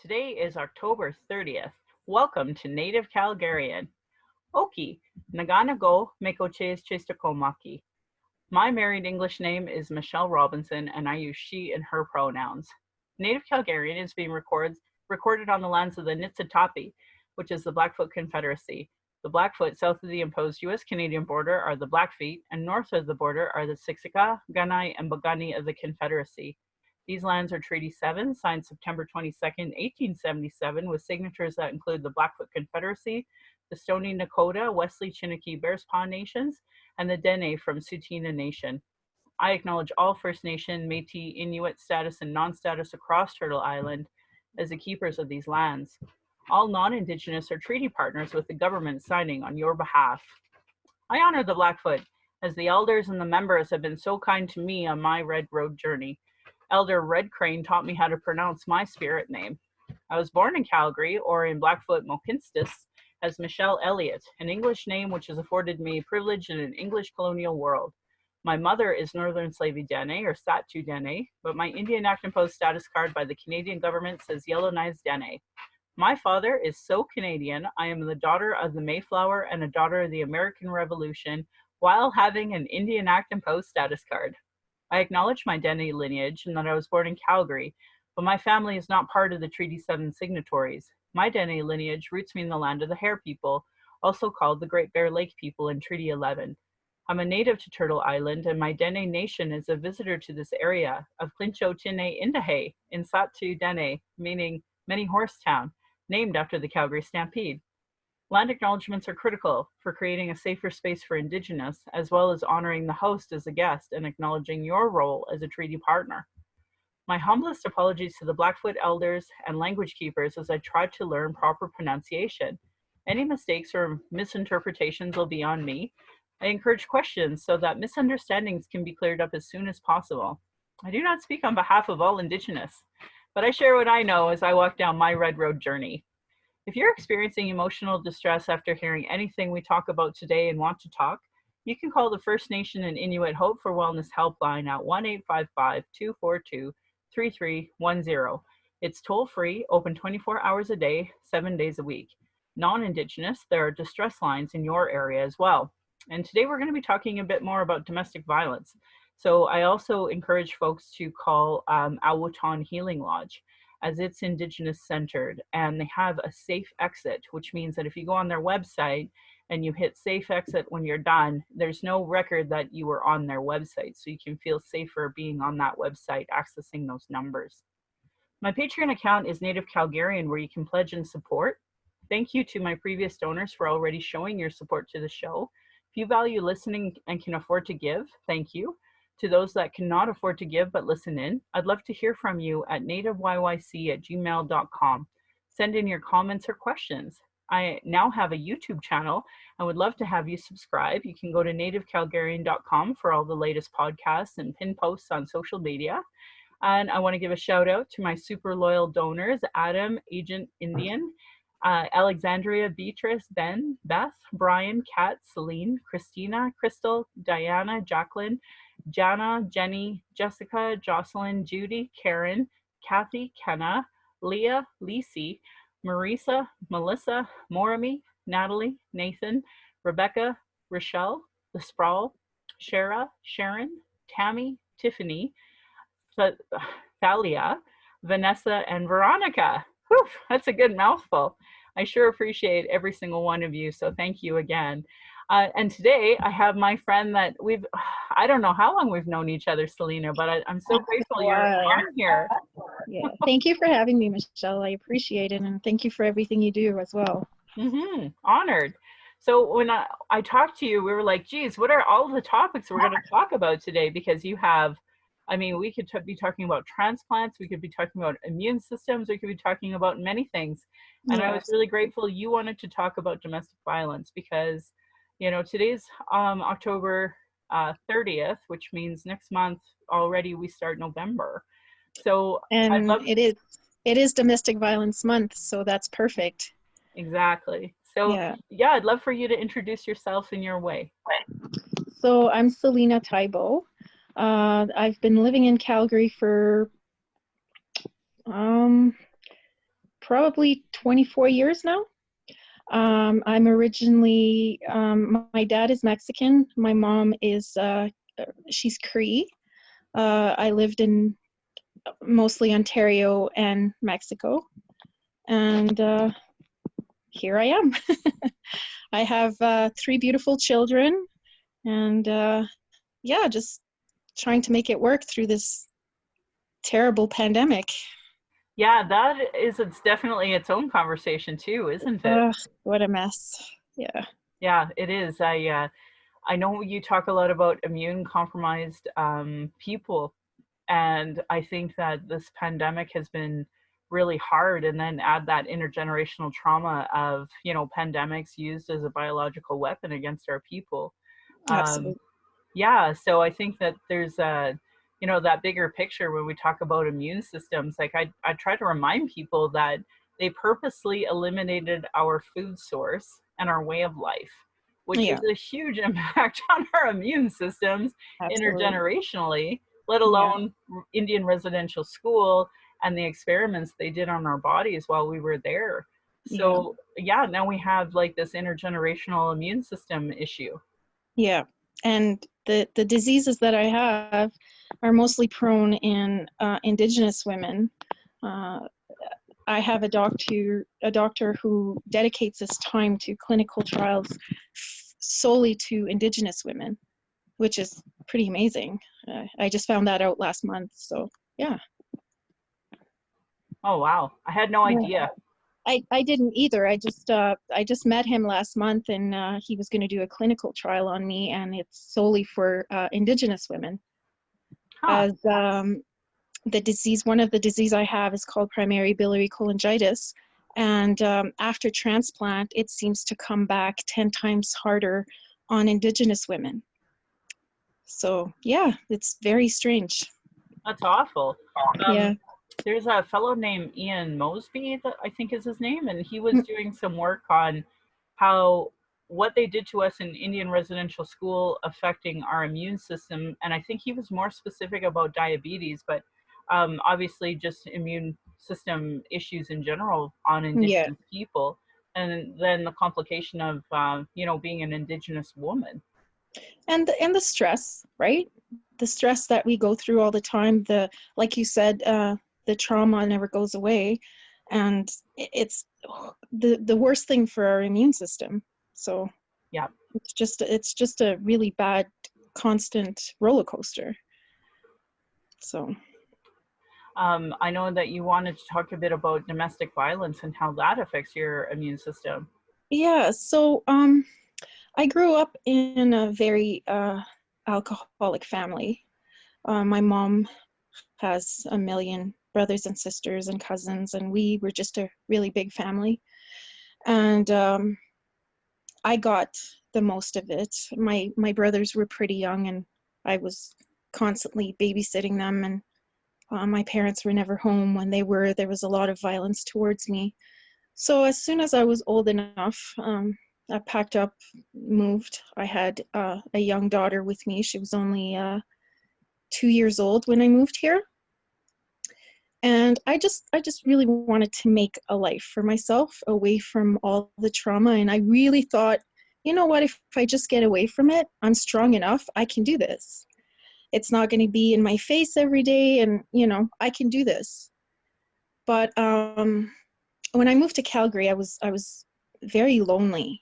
Today is October 30th. Welcome to Native Calgarian. Oki, Naganago Mekoches Chestakomaki. My married English name is Michelle Robinson, and I use she and her pronouns. Native Calgarian is being recorded on the lands of the Niitsitapi, which is the Blackfoot Confederacy. The Blackfoot south of the imposed U.S.-Canadian border are the Blackfeet, and north of the border are the Siksika, Gunai, and Bogani of the Confederacy. These lands are Treaty 7, signed September 22nd, 1877, with signatures that include the Blackfoot Confederacy, the Stoney Nakoda, Wesley Chiniki Bearspaw Nations, and the Dene from Tsuut'ina Nation. I acknowledge all First Nation, Métis, Inuit status, and non-status across Turtle Island as the keepers of these lands. All non-Indigenous are treaty partners with the government signing on your behalf. I honor the Blackfoot, as the elders and the members have been so kind to me on my Red Road journey. Elder Red Crane taught me how to pronounce my spirit name. I was born in Calgary, or in Blackfoot Mohkinstsis, as Michelle Elliott, an English name which has afforded me privilege in an English colonial world. My mother is Northern Slavey Dene, or Satu Dene, but my Indian Act Imposed status card by the Canadian government says Yellowknives Dene. My father is so Canadian, I am the daughter of the Mayflower and a daughter of the American Revolution, while having an Indian Act Imposed status card. I acknowledge my Dene lineage and that I was born in Calgary, but my family is not part of the Treaty 7 signatories. My Dene lineage roots me in the land of the Hare people, also called the Great Bear Lake people in Treaty 11. I'm a native to Turtle Island, and my Dene nation is a visitor to this area of Clincho Tine Indahe in Satu Dene, meaning many horse town, named after the Calgary Stampede. Land acknowledgements are critical for creating a safer space for Indigenous, as well as honoring the host as a guest and acknowledging your role as a treaty partner. My humblest apologies to the Blackfoot elders and language keepers as I tried to learn proper pronunciation. Any mistakes or misinterpretations will be on me. I encourage questions so that misunderstandings can be cleared up as soon as possible. I do not speak on behalf of all Indigenous, but I share what I know as I walk down my Red Road journey. If you're experiencing emotional distress after hearing anything we talk about today and want to talk, you can call the First Nation and Inuit Hope for Wellness helpline at 1-855-242-3310. It's toll-free, open 24 hours a day, 7 days a week. Non-Indigenous, there are distress lines in your area as well. And today we're going to be talking a bit more about domestic violence. So I also encourage folks to call Awuton Healing Lodge, as it's Indigenous centered, and they have a safe exit, which means that if you go on their website and you hit safe exit when you're done, there's no record that you were on their website, so you can feel safer being on that website, accessing those numbers. My Patreon account is Native Calgarian, where you can pledge and support. Thank you to my previous donors for already showing your support to the show. If you value listening and can afford to give, thank you. To those that cannot afford to give but listen in, I'd love to hear from you at nativeyyc@gmail.com. Send in your comments or questions. I now have a YouTube channel and would love to have you subscribe. You can go to nativecalgarian.com for all the latest podcasts and pin posts on social media. And I want to give a shout out to my super loyal donors, Adam, Agent Indian, Alexandria, Beatrice, Ben, Beth, Brian, Kat, Celine, Christina, Crystal, Diana, Jacqueline, Jana, Jenny, Jessica, Jocelyn, Judy, Karen, Kathy, Kenna, Leah, Lisi, Marisa, Melissa, Morami, Natalie, Nathan, Rebecca, Rochelle, The Sprawl, Shara, Sharon, Tammy, Tiffany, Thalia, Vanessa, and Veronica. Whew, that's a good mouthful. I sure appreciate every single one of you, so thank you again. And today I have my friend that I don't know how long we've known each other, Celina, but I'm so grateful you're on here. Yeah, thank you for having me, Michelle. I appreciate it, and thank you for everything you do as well. Honored. So when I talked to you, we were like, geez, what are all the topics we're going to talk about today? Because you have, I mean, we could be talking about transplants, we could be talking about immune systems, we could be talking about many things. And yes. I was really grateful you wanted to talk about domestic violence because, you know, today's October 30th, which means next month already we start November. So and it is Domestic Violence Month, so that's perfect. Exactly. So yeah, I'd love for you to introduce yourself in your way. So I'm Celina Tibo. I've been living in Calgary for probably 24 years now. I'm originally, my dad is Mexican. My mom is, she's Cree. I lived in mostly Ontario and Mexico. And here I am. I have 3 beautiful children, and yeah, just trying to make it work through this terrible pandemic. Yeah, it's definitely its own conversation too, isn't it? What a mess. Yeah. Yeah, it is. I know you talk a lot about immune compromised people, and I think that this pandemic has been really hard. And then add that intergenerational trauma of pandemics used as a biological weapon against our people. Um, Absolutely. yeah, so I think that there's that bigger picture when we talk about immune systems. Like I try to remind people that they purposely eliminated our food source and our way of life, which Yeah, is a huge impact on our immune systems absolutely. intergenerationally, let Yeah, alone Indian residential school and the experiments they did on our bodies while we were there. yeah, So yeah, now we have like this intergenerational immune system issue. yeah. And the diseases that I have are mostly prone in Indigenous women. Uh, I have a doctor who dedicates his time to clinical trials solely to Indigenous women, which is pretty amazing. I just found that out last month. So yeah. Oh wow, I had no Yeah. idea. I didn't either. I just met him last month, and he was going to do a clinical trial on me, and it's solely for Indigenous women. Huh. As one of the disease I have is called primary biliary cholangitis, and after transplant, it seems to come back 10 times harder on Indigenous women. So yeah, it's very strange. That's awful. Yeah. There's a fellow named Ian Mosby, that I think is his name, and he was doing some work on how what they did to us in Indian residential school affecting our immune system. And I think he was more specific about diabetes, but obviously just immune system issues in general on Yeah. Indigenous people. And then the complication of, being an Indigenous woman. And the stress, right? The stress that we go through all the time, the like you said, the trauma never goes away, and it's the worst thing for our immune system. So Yeah. it's just a really bad constant roller coaster. So I know that you wanted to talk a bit about domestic violence and how that affects your immune system. yeah, so I grew up in a very alcoholic family. My mom has a million brothers and sisters and cousins, and we were just a really big family. And I got the most of it. My brothers were pretty young, and I was constantly babysitting them, and my parents were never home. When they were, there was a lot of violence towards me. So as soon as I was old enough, I packed up, moved. I had a young daughter with me. She was only 2 years old when I moved here. And I just really wanted to make a life for myself away from all the trauma. And I really thought, you know what, if I just get away from it, I'm strong enough, I can do this. It's not going to be in my face every day, and I can do this. But when I moved to Calgary, I was very lonely.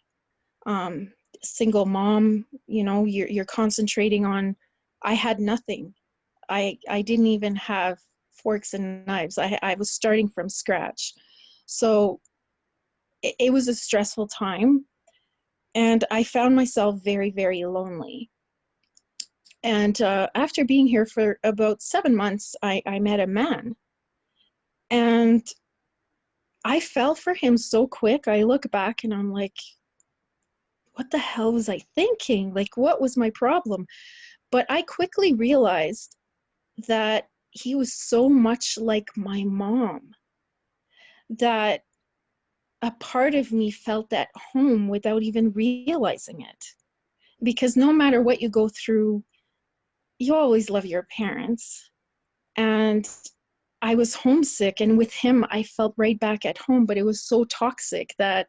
um, Single mom, you're concentrating on, I had nothing. I didn't even have forks and knives. I was starting from scratch. So it was a stressful time, and I found myself very, very lonely. And after being here for about 7 months, I met a man, and I fell for him so quick. I look back and I'm like, what the hell was I thinking? Like, what was my problem? But I quickly realized that he was so much like my mom that a part of me felt at home without even realizing it. Because no matter what you go through, you always love your parents. And I was homesick, and with him, I felt right back at home, but it was so toxic that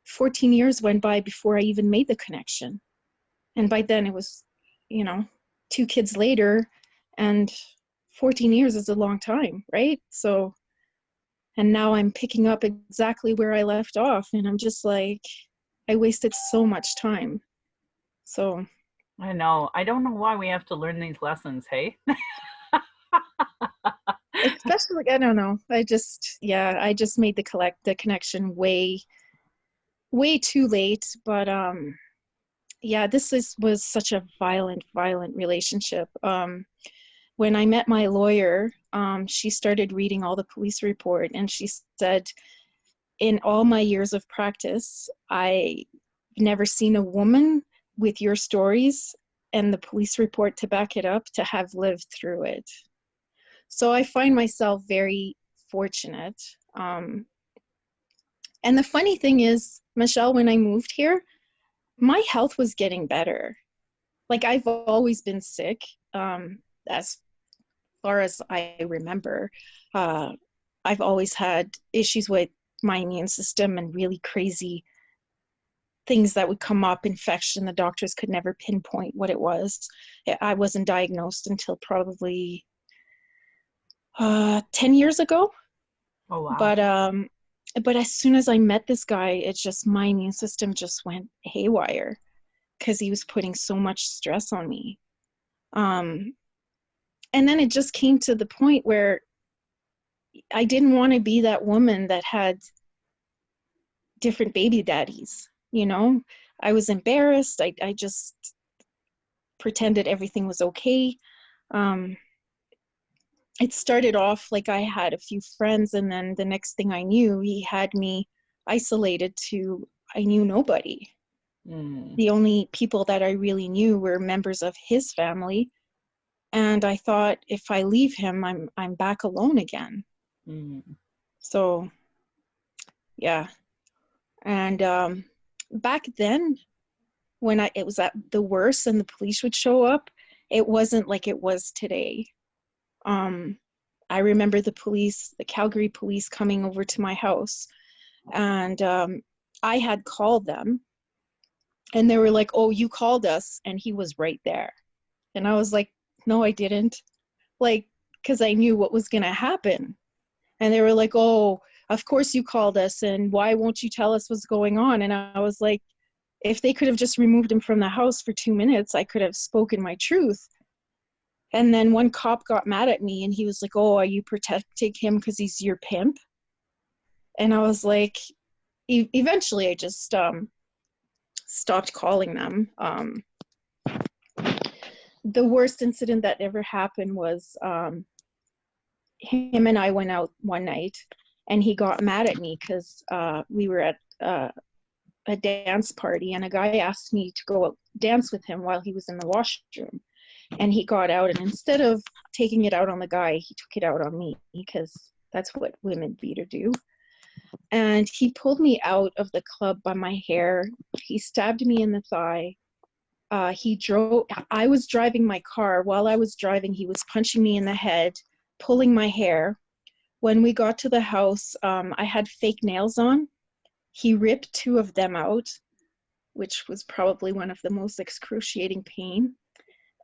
14 years went by before I even made the connection. And by then it was, you know, 2 kids later, and 14 years is a long time, right? So, and now I'm picking up exactly where I left off, and I'm just like, I wasted so much time. So, I know. I don't know why we have to learn these lessons, hey? especially, I don't know. I just made the connection way too late. But yeah, was such a violent relationship. When I met my lawyer, she started reading all the police report, and she said, in all my years of practice, I've never seen a woman with your stories and the police report to back it up to have lived through it. So I find myself very fortunate. And the funny thing is, Michelle, when I moved here, my health was getting better. Like, I've always been sick, as far as I remember. Uh, I've always had issues with my immune system and really crazy things that would come up, infection. The doctors could never pinpoint what it was. I wasn't diagnosed until probably 10 years ago. Oh, wow. But as soon as I met this guy, it's just, my immune system just went haywire because he was putting so much stress on me. And then it just came to the point where I didn't want to be that woman that had different baby daddies, you know? I was embarrassed. I just pretended everything was okay. Um, it started off like I had a few friends, and then the next thing I knew, he had me isolated to, I knew nobody. Mm, The only people that I really knew were members of his family. And I thought, if I leave him, I'm back alone again. mm, So yeah. And back then, when it was at the worst and the police would show up, it wasn't like it was today. Um, I remember the Calgary police coming over to my house, and I had called them, and they were like, "Oh, you called us," and he was right there. And I was like, "No, I didn't." Like, because I knew what was going to happen. And they were like, "Oh, of course you called us, and why won't you tell us what's going on?" And I was like, if they could have just removed him from the house for 2 minutes, I could have spoken my truth. And then one cop got mad at me, and he was like, "Oh, are you protecting him because he's your pimp?" And I was like, eventually I just stopped calling them. The worst incident that ever happened was him and I went out one night, and he got mad at me because we were at a dance party, and a guy asked me to go dance with him while he was in the washroom. And he got out, and instead of taking it out on the guy, he took it out on me, because that's what women beater do. And he pulled me out of the club by my hair. He stabbed me in the thigh. I was driving my car. While I was driving, he was punching me in the head, pulling my hair. When we got to the house, I had fake nails on. He ripped 2 of them out, which was probably one of the most excruciating pain.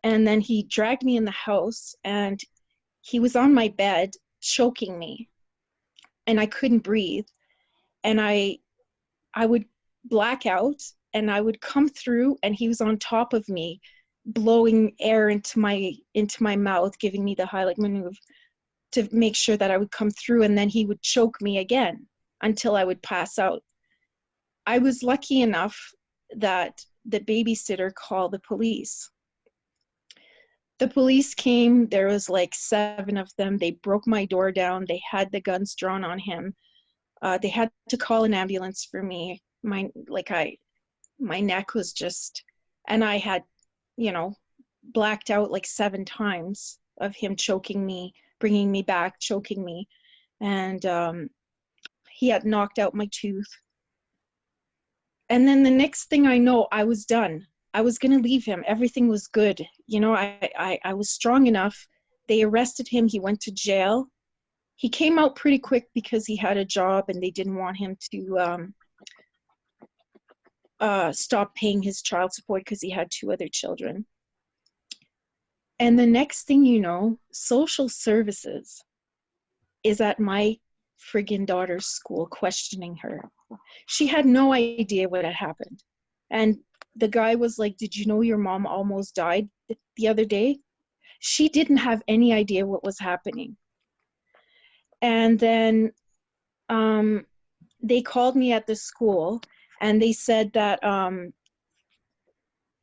And then he dragged me in the house, and he was on my bed choking me, and I couldn't breathe. And I would black out, and I would come through, and he was on top of me, blowing air into my mouth, giving me the Heimlich maneuver to make sure that I would come through, and then he would choke me again until I would pass out. I was lucky enough that the babysitter called the police. The police came. There was like 7 of them. They broke my door down. They had the guns drawn on him. They had to call an ambulance for me. My neck was just, and I had, blacked out like 7 times of him choking me, bringing me back, choking me. And he had knocked out my tooth. And then the next thing I know, I was done. I was going to leave him. Everything was good. I was strong enough They arrested him. He went to jail. He came out pretty quick because he had a job and they didn't want him to stop paying his child support because he had 2 other children. And the next thing you know, social services is at my friggin' daughter's school questioning her. She had no idea what had happened. And the guy was like, did you know your mom almost died the other day? She didn't have any idea what was happening. And then they called me at the school and they said that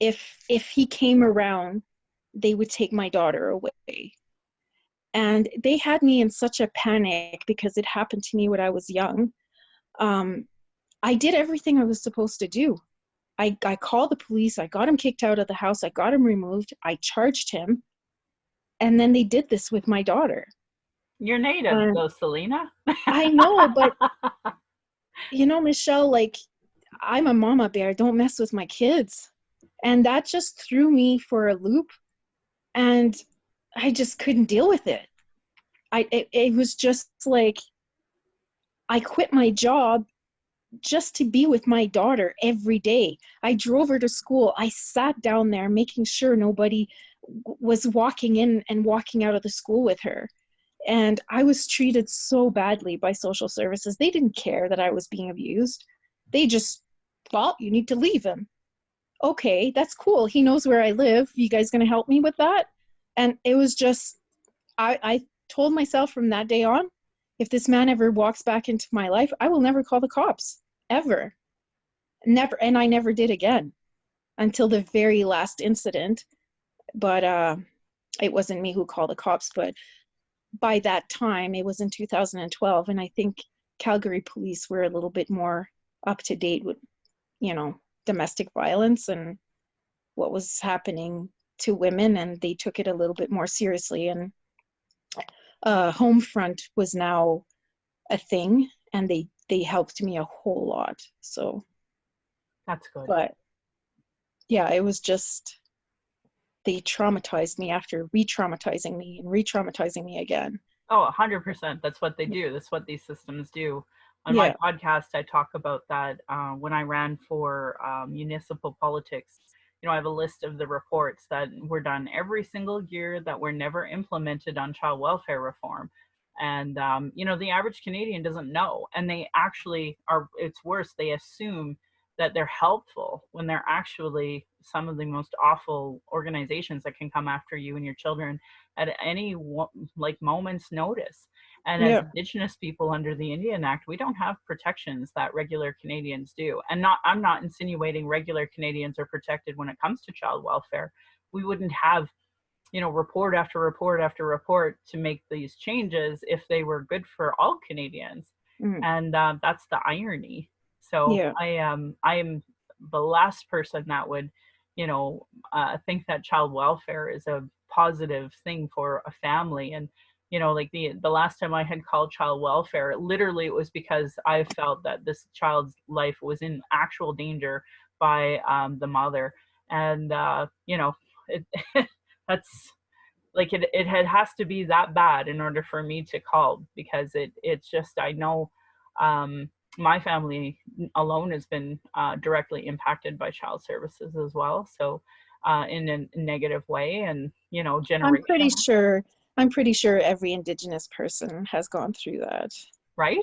if he came around, they would take my daughter away. And they had me in such a panic because it happened to me when I was young. I did everything I was supposed to do. I called the police. I got him kicked out of the house. I got him removed. I charged him. And then they did this with my daughter. You're native, though, Celina. I know, but you know, Michelle, like, I'm a mama bear. Don't mess with my kids. And that just threw me for a loop. And I just couldn't deal with it. It was just like, I quit my job just to be with my daughter every day. I drove her to school. I sat down there making sure nobody was walking in and walking out of the school with her. And I was treated so badly by social services. They didn't care that I was being abused. They just thought, you need to leave him. Okay, that's cool. He knows where I live. You guys gonna help me with that? And it was just, I told myself from that day on, if this man ever walks back into my life, I will never call the cops, ever. Never, and I never did again until the very last incident. But it wasn't me who called the cops, but by that time, it was in 2012, and I think Calgary Police were a little bit more up to date with, you know, domestic violence and what was happening to women, and they took it a little bit more seriously. And Homefront was now a thing, and they helped me a whole lot. So that's good. But yeah, it was just, they traumatized me after re-traumatizing me and re-traumatizing me again. Oh, 100%. That's what they do. That's what these systems do. On my podcast, I talk about that when I ran for municipal politics. You know, I have a list of the reports that were done every single year that were never implemented on child welfare reform. And, you know, the average Canadian doesn't know. And they actually are, it's worse, they assume that they're helpful when they're actually some of the most awful organizations that can come after you and your children at any like moment's notice. And as Indigenous people under the Indian Act, we don't have protections that regular Canadians do. And I'm not insinuating regular Canadians are protected when it comes to child welfare. We wouldn't have, you know, report after report after report to make these changes if they were good for all Canadians. And that's the irony. So I am the last person that would, you know, think that child welfare is a positive thing for a family. And, you know, like the last time I had called child welfare, literally it was because I felt that this child's life was in actual danger by the mother. And, you know, that's like, it has to be that bad in order for me to call, because it's just, I know my family alone has been directly impacted by child services as well. So in a negative way, and, you know, I'm pretty sure every Indigenous person has gone through that. Right?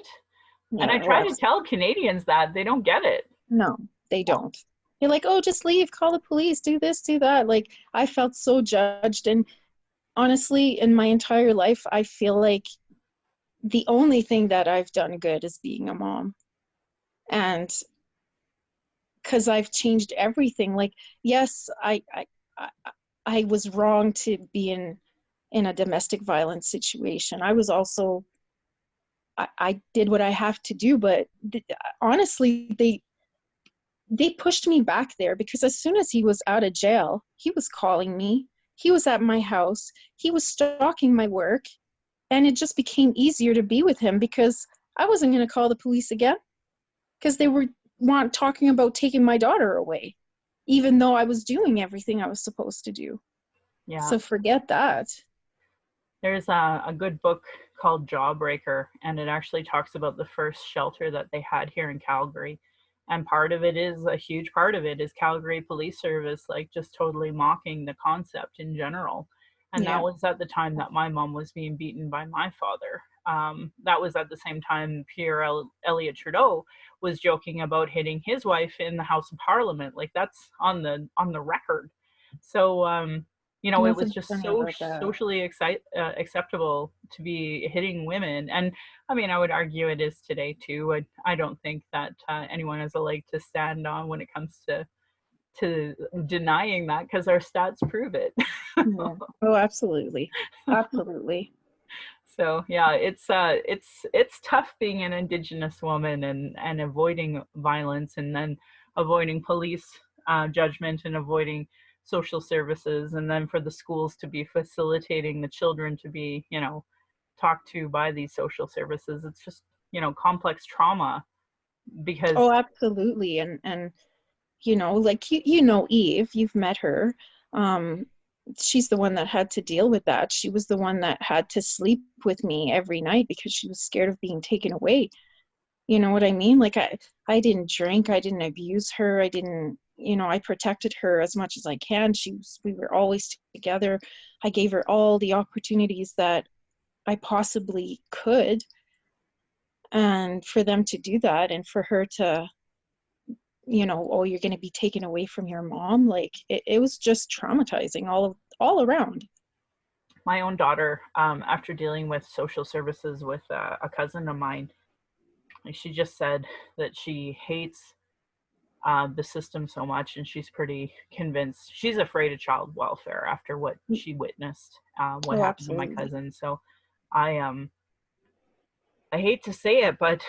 Yeah, and I try to tell Canadians that they don't get it. No, they don't. They're like, oh, just leave, call the police, do this, do that. Like, I felt so judged. And honestly, in my entire life, I feel like the only thing that I've done good is being a mom. And because I've changed everything. Like, yes, I was wrong to be in a domestic violence situation. I was also, I did what I have to do, but honestly, they pushed me back there, because as soon as he was out of jail, he was calling me. He was at my house. He was stalking my work. And it just became easier to be with him, because I wasn't going to call the police again, because they were talking about taking my daughter away, even though I was doing everything I was supposed to do. Yeah. So forget that. There's a good book called Jawbreaker, and it actually talks about the first shelter that they had here in Calgary. And part of it is a huge part of it is Calgary Police Service, like just totally mocking the concept in general. And that Yeah. was at the time that my mom was being beaten by my father. That was at the same time Pierre Elliott Trudeau was joking about hitting his wife in the House of Parliament. Like that's on the record. So it was Nothing just funny so about that. socially acceptable to be hitting women. And I mean, I would argue it is today too. I don't think that anyone has a leg to stand on when it comes to denying that, because our stats prove it. Yeah. Oh, absolutely. Absolutely. So yeah, it's tough being an Indigenous woman and avoiding violence, and then avoiding police judgment, and avoiding social services, and then for the schools to be facilitating the children to be talked to by these social services. It's just complex trauma because Oh, absolutely. And like Eve, you've met her. Um, she's the one that had to deal with that. She was the one that had to sleep with me every night because she was scared of being taken away. You know what I mean? Like I didn't drink, I didn't abuse her, I didn't, I protected her as much as I can. We were always together. I gave her all the opportunities that I possibly could. And for them to do that, and for her to, oh, you're going to be taken away from your mom, like it was just traumatizing all around. my own daughter, after dealing with social services with a cousin of mine, she just said that she hates the system so much, and she's pretty convinced. She's afraid of child welfare after what she witnessed, what Oh, happened to my absolutely. cousin. So I I hate to say it, but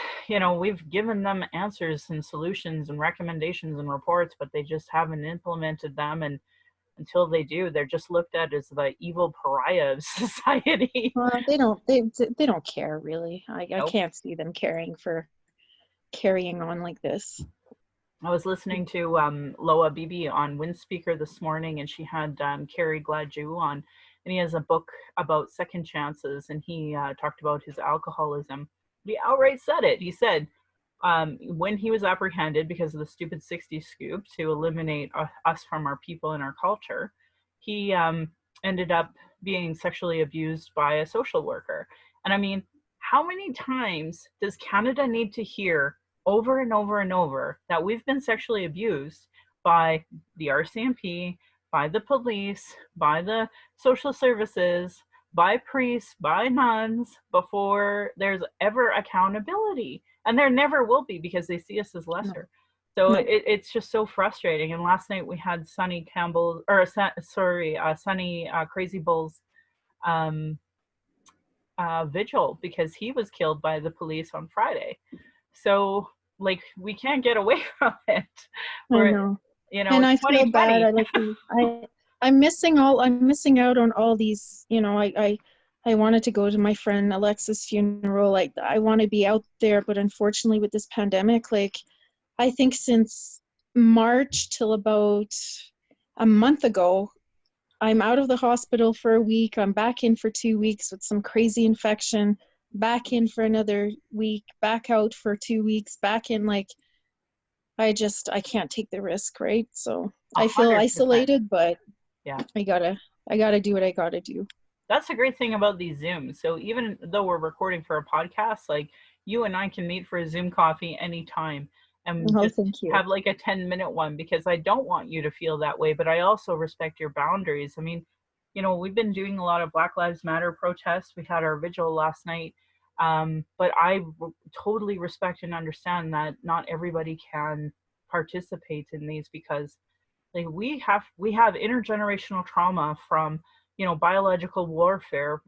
we've given them answers and solutions and recommendations and reports, but they just haven't implemented them. And until they do, they're just looked at as the evil pariah of society. They don't care really. I Nope. can't see them carrying on like this. I was listening to Loa Bibi on Windspeaker this morning, and she had Carrie Gladue on, and he has a book about second chances, and he talked about his alcoholism. He outright said it. He said when he was apprehended because of the stupid 60s scoop to eliminate us from our people and our culture, he ended up being sexually abused by a social worker. And I mean, how many times does Canada need to hear over and over and over that we've been sexually abused by the RCMP, by the police, by the social services, by priests, by nuns, before there's ever accountability? And there never will be, because they see us as No, lesser. So no. it's just so frustrating. And last night we had Sonny Campbell, or sorry, Sonny Crazy Bull's um, vigil, because he was killed by the police on Friday. So like we can't get away from it. I We're know. And it's I feel bad. 2020. I'm missing out on all these, I wanted to go to my friend Alexa's funeral. Like I want to be out there, but unfortunately with this pandemic, like I think since March till about a month ago, I'm out of the hospital for a week. I'm back in for 2 weeks with some crazy infection, back in for another week, back out for 2 weeks, back in. Like I can't take the risk, right? So A I feel hundred percent. isolated, but Yeah. I gotta do what I gotta do. That's the great thing about these Zooms. So even though we're recording for a podcast, like you and I can meet for a Zoom coffee anytime and Oh, just thank you. have like a 10-minute one, because I don't want you to feel that way, but I also respect your boundaries. I mean, we've been doing a lot of Black Lives Matter protests. We had our vigil last night. But totally respect and understand that not everybody can participate in these, because like we have intergenerational trauma from biological warfare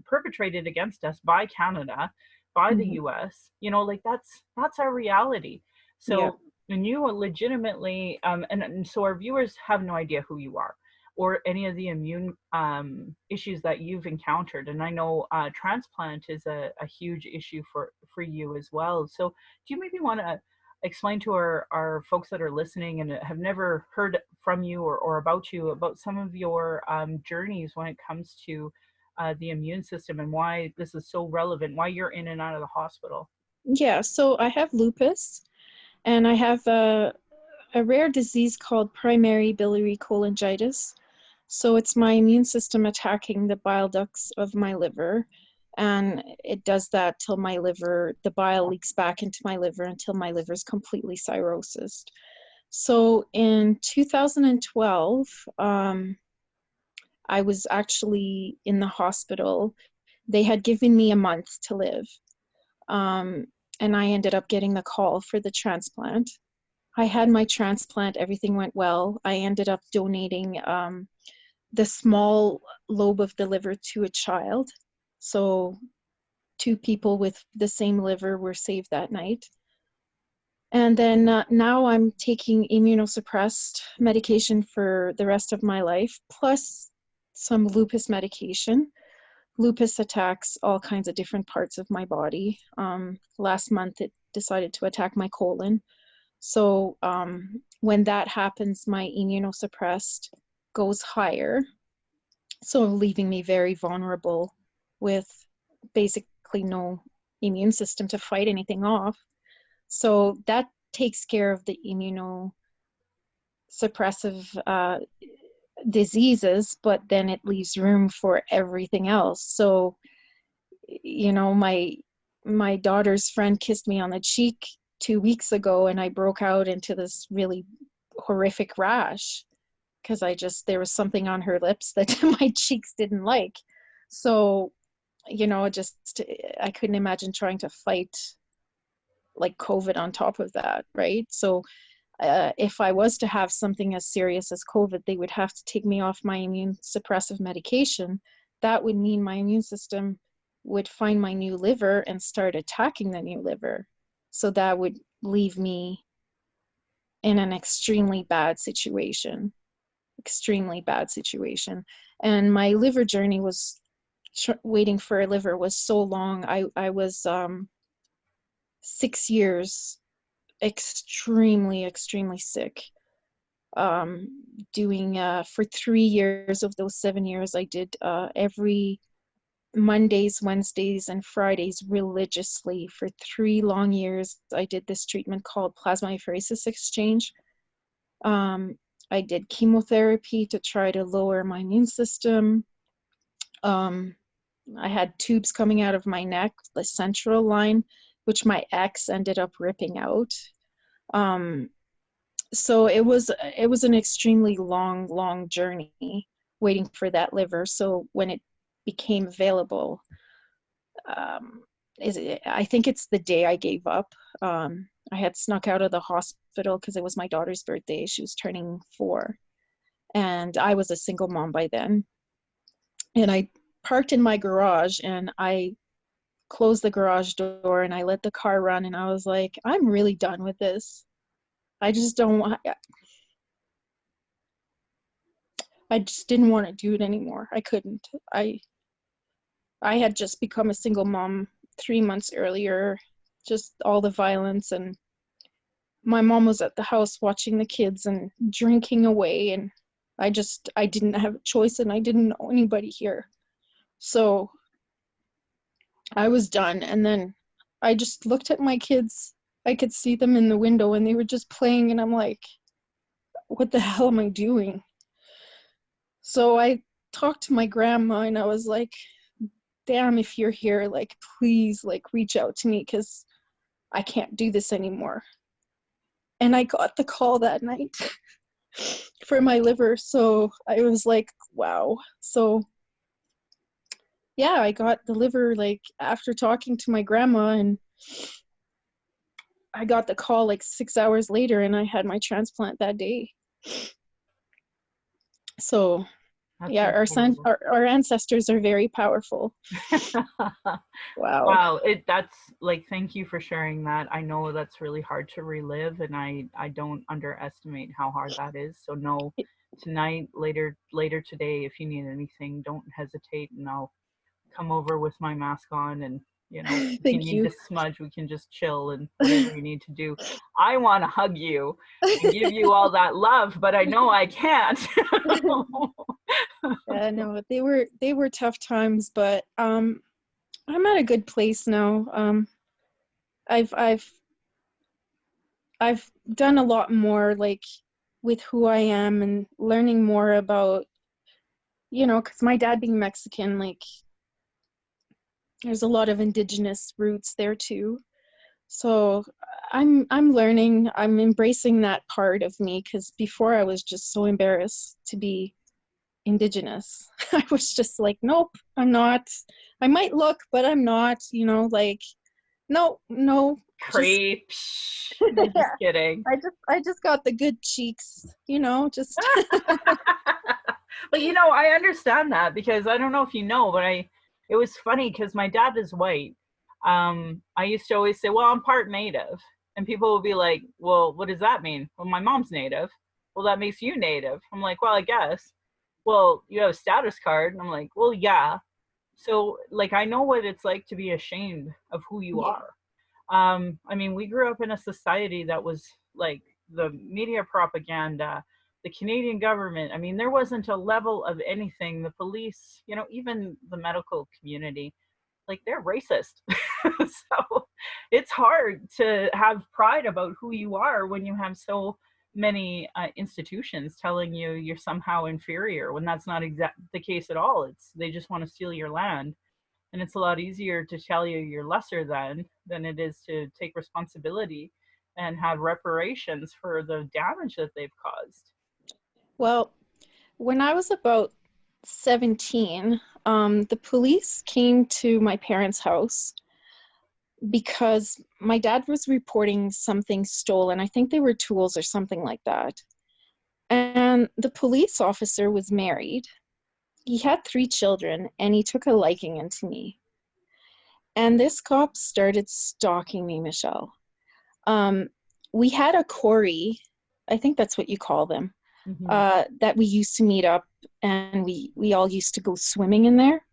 perpetrated against us by Canada, by the Hmm. US. Like that's our reality. Yeah. So when you are legitimately and so our viewers have no idea who you are or any of the immune issues that you've encountered. And I know transplant is a huge issue for you as well. So do you maybe want to explain to our folks that are listening and have never heard from you or about you, about some of your journeys when it comes to the immune system and why this is so relevant, why you're in and out of the hospital. Yeah, so I have lupus, and I have a rare disease called primary biliary cholangitis. So it's my immune system attacking the bile ducts of my liver. And it does that till my liver, the bile leaks back into my liver until my liver is completely cirrhosis. So in 2012, I was actually in the hospital. They had given me a month to live. And I ended up getting the call for the transplant. I had my transplant, everything went well. I ended up donating the small lobe of the liver to a child. So 2 people with the same liver were saved that night. And then now I'm taking immunosuppressed medication for the rest of my life, plus some lupus medication. Lupus attacks all kinds of different parts of my body. Last month, it decided to attack my colon. So when that happens, my immunosuppressed goes higher, so leaving me very vulnerable with basically no immune system to fight anything off. So that takes care of the immunosuppressive diseases, but then it leaves room for everything else. So, you know, my daughter's friend kissed me on the cheek 2 weeks ago, and I broke out into this really horrific rash because there was something on her lips that my cheeks didn't like. So, you know, I couldn't imagine trying to fight like COVID on top of that, right? So if I was to have something as serious as COVID, they would have to take me off my immune suppressive medication. That would mean my immune system would find my new liver and start attacking the new liver. So that would leave me in an extremely bad situation. And my liver journey was waiting for a liver was so long. I was 6 years extremely sick, doing for 3 years of those 7 years I did every Mondays, Wednesdays, and Fridays religiously. For 3 long years I did this treatment called plasmapheresis exchange. I did chemotherapy to try to lower my immune system. I had tubes coming out of my neck, the central line, which my ex ended up ripping out. So it was an extremely long journey waiting for that liver. So when it became available, I think it's the day I gave up. I had snuck out of the hospital because it was my daughter's birthday. She was turning 4, and I was a single mom by then. And I parked in my garage, and I closed the garage door, and I let the car run, and I was like, I'm really done with this. I just don't want, I just didn't want to do it anymore. I couldn't. I had just become a single mom 3 months earlier, just all the violence, and my mom was at the house watching the kids and drinking away, and I didn't have a choice, and I didn't know anybody here. So I was done. And then I just looked at my kids. I could see them in the window, and they were just playing, and I'm like, what the hell am I doing? So I talked to my grandma, and I was like, damn, if you're here, like, please, like, reach out to me, because I can't do this anymore. And I got the call that night for my liver. So I was like, wow. So yeah, I got the liver like after talking to my grandma, and I got the call like 6 hours later, and I had my transplant that day. So That's yeah, our ancestors are very powerful. Wow. Wow, that's like, thank you for sharing that. I know that's really hard to relive, and I don't underestimate how hard that is. So no, tonight, later today, if you need anything, don't hesitate, and I'll come over with my mask on, and you know, if you need to smudge, we can just chill and whatever you need to do. I want to hug you and give you all that love, but I know I can't. No, they were tough times, but I'm at a good place now. I've I've I've done a lot more, like, with who I am and learning more about, because my dad being Mexican, like, there's a lot of Indigenous roots there too. So I'm learning, I'm embracing that part of me, because before I was just so embarrassed to be Indigenous. I was just like, nope, I'm not. I might look, but I'm not, like, no, no, just Creep. I'm just kidding. I just got the good cheeks, just But I understand that, because I don't know if you know, but it was funny because my dad is white. I used to always say, well, I'm part native. And people would be like, well, what does that mean? Well, my mom's native. Well, that makes you native. I'm like, well, I guess. Well, you have a status card. And I'm like, well, yeah. So, like, I know what it's like to be ashamed of who you yeah, are. I mean, we grew up in a society that was like the media propaganda, the Canadian government. I mean, there wasn't a level of anything. The police, even the medical community, like, they're racist. So it's hard to have pride about who you are when you have so many institutions telling you you're somehow inferior, when that's not the case at all. It's they just want to steal your land, and it's a lot easier to tell you you're lesser than it is to take responsibility and have reparations for the damage that they've caused. well, when I was about 17, the police came to my parents' house because my dad was reporting something stolen. I think they were tools or something like that. And the police officer was married. He had 3 children, and he took a liking into me. And this cop started stalking me, Michelle. Um, we had a quarry, I think that's what you call them, Mm-hmm. that we used to meet up, and we all used to go swimming in there.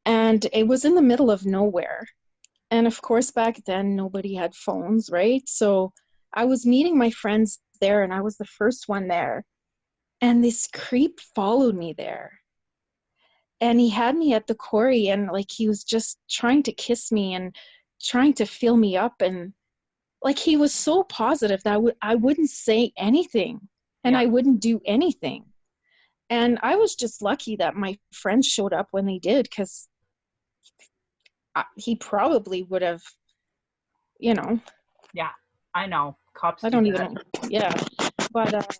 And it was in the middle of nowhere. And of course, back then, nobody had phones, right? So I was meeting my friends there, and I was the first one there. And this creep followed me there. And he had me at the quarry, and like he was just trying to kiss me and trying to fill me up. And like he was so positive that I wouldn't say anything and Yeah. I wouldn't do anything. And I was just lucky that my friends showed up when they did, because he probably would have, you know, Yeah. I know. Cops I do don't even that. know. Yeah. But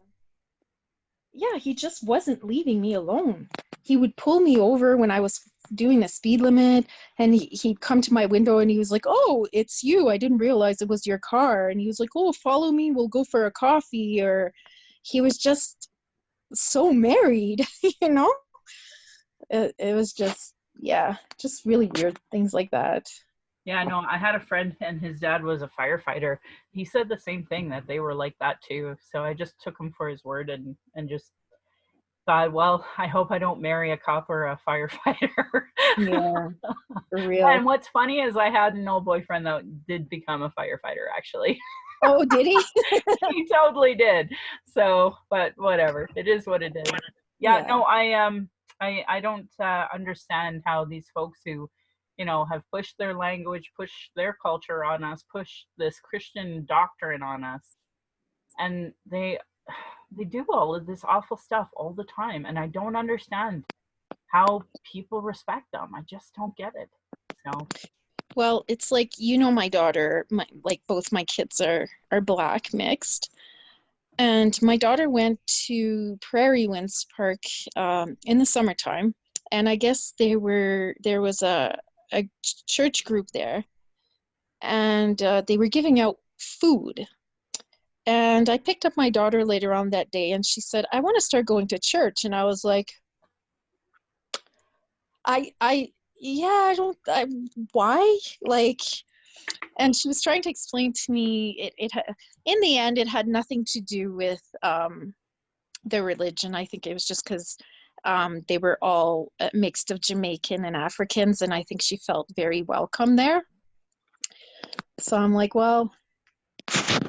yeah, he just wasn't leaving me alone. He would pull me over when I was doing the speed limit, and he'd come to my window and he was like, "Oh, it's you. I didn't realize it was your car." And he was like, "Oh, follow me. We'll go for a coffee." Or he was just so married, you know? It was just, yeah, just really weird things like that. Yeah, no, I had a friend and his dad was a firefighter. He said the same thing, that they were like that too. So I just took him for his word, and just thought, well, I hope I don't marry a cop or a firefighter. Yeah, for And real. what's funny is I had an old boyfriend that did become a firefighter, actually. Oh, did he? He totally did. So, but whatever. It is what it is. Yeah, Yeah. no, I don't understand how these folks who, have pushed their language, pushed their culture on us, pushed this Christian doctrine on us, and they do all of this awful stuff all the time, and I don't understand how people respect them. I just don't get it. So, Well, it's like, my daughter, like both my kids are black mixed. And my daughter went to Prairie Winds Park in the summertime, and I guess there was a church group there, and they were giving out food. And I picked up my daughter later on that day, and she said, "I want to start going to church." And I was like, yeah, why? Like, and she was trying to explain to me, in the end, it had nothing to do with their religion. I think it was just because they were all mixed of Jamaican and Africans, and I think she felt very welcome there. So I'm like, well,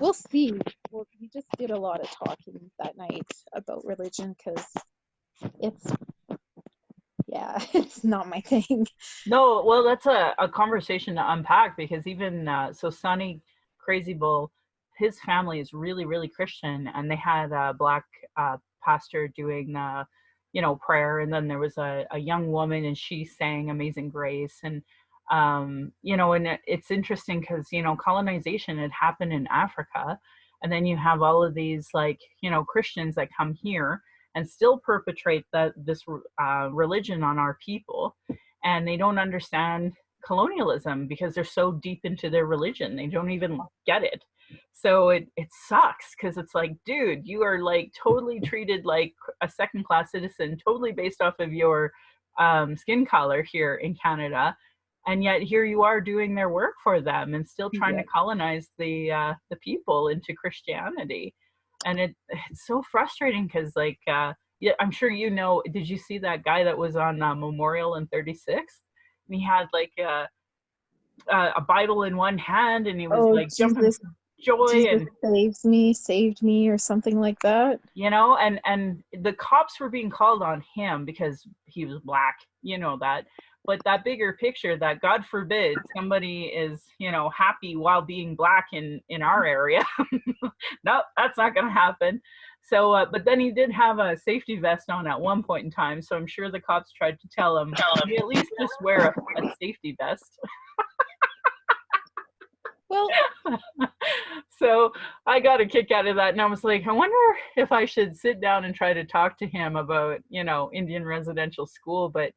we'll see. Well, we just did a lot of talking that night about religion, because It's, yeah, it's not my thing. No, well, that's a conversation to unpack, because even so, Sonny Crazy Bull, his family is really, really Christian, and they had a black pastor doing, prayer, and then there was a young woman, and she sang Amazing Grace, and it's interesting because colonization had happened in Africa, and then you have all of these like Christians that come here and still perpetrate this religion on our people, and they don't understand colonialism because they're so deep into their religion. They don't even get it. So it sucks, because it's like, dude, you are like totally treated like a second class citizen, totally based off of your skin color here in Canada. And yet here you are doing their work for them and still trying to colonize the people into Christianity. And it's so frustrating, because like, yeah, I'm sure did you see that guy that was on Memorial in 36th? And he had like a Bible in one hand, and he was like jumping for joy, Jesus and saved me, or something like that. and the cops were being called on him because he was black, that. But that bigger picture, that God forbid somebody is happy while being black in our area. No, that's not going to happen. So but then he did have a safety vest on at one point in time, so I'm sure the cops tried to tell him, you at least just wear a safety vest. Well, so I got a kick out of that, and I was like, I wonder if I should sit down and try to talk to him about Indian residential school. But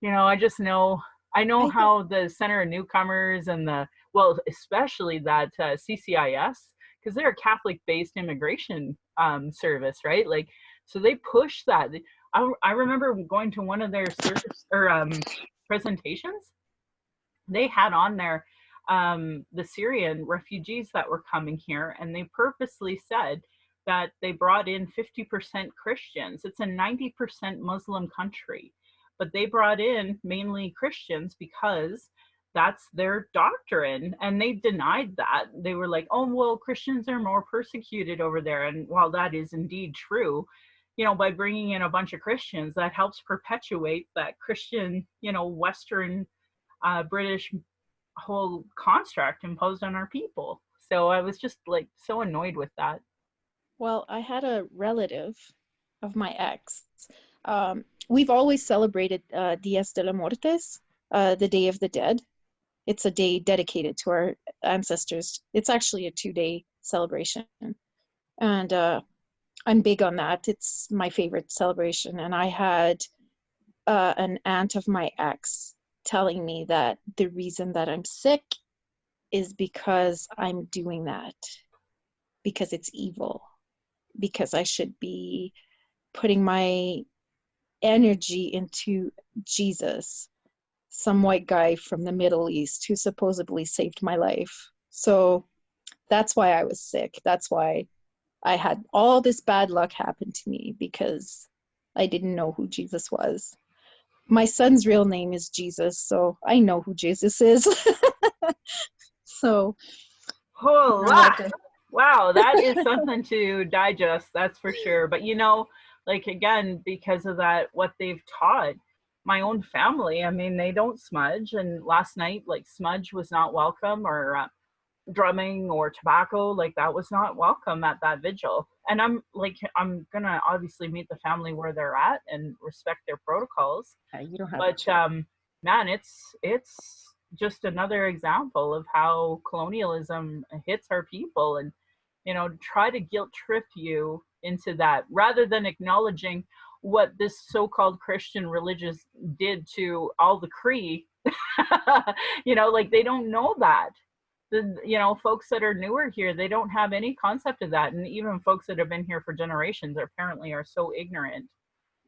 I just I know how the Center of Newcomers and especially that CCIS, because they're a Catholic-based immigration service, right? Like, so they push that. I remember going to one of their service or presentations. They had on there the Syrian refugees that were coming here, and they purposely said that they brought in 50% Christians. It's a 90% Muslim country, but they brought in mainly Christians because that's their doctrine, and they denied that. They were like, oh, well, Christians are more persecuted over there. And while that is indeed true, by bringing in a bunch of Christians, that helps perpetuate that Christian, Western British whole construct imposed on our people. So I was just like so annoyed with that. Well, I had a relative of my ex. We've always celebrated Dias de los Muertos, the Day of the Dead. It's a day dedicated to our ancestors. It's actually a 2-day celebration. And I'm big on that. It's my favorite celebration. And I had an aunt of my ex telling me that the reason that I'm sick is because I'm doing that, because it's evil, because I should be putting my energy into Jesus, some white guy from the Middle East who supposedly saved my life. So that's why I was sick. That's why I had all this bad luck happen to me, because I didn't know who Jesus was. My son's real name is Jesus, so I know who Jesus is. So, wow, that is something to digest, that's for sure. But like, again, because of that, what they've taught my own family, I mean, they don't smudge. And last night, like, smudge was not welcome, or drumming or tobacco, like that was not welcome at that vigil. And I'm gonna obviously meet the family where they're at and respect their protocols. you don't have But man, it's just another example of how colonialism hits our people, and try to guilt trip you into that, rather than acknowledging what this so-called Christian religious did to all the Cree. Like, they don't know that. Folks that are newer here, they don't have any concept of that. And even folks that have been here for generations apparently are so ignorant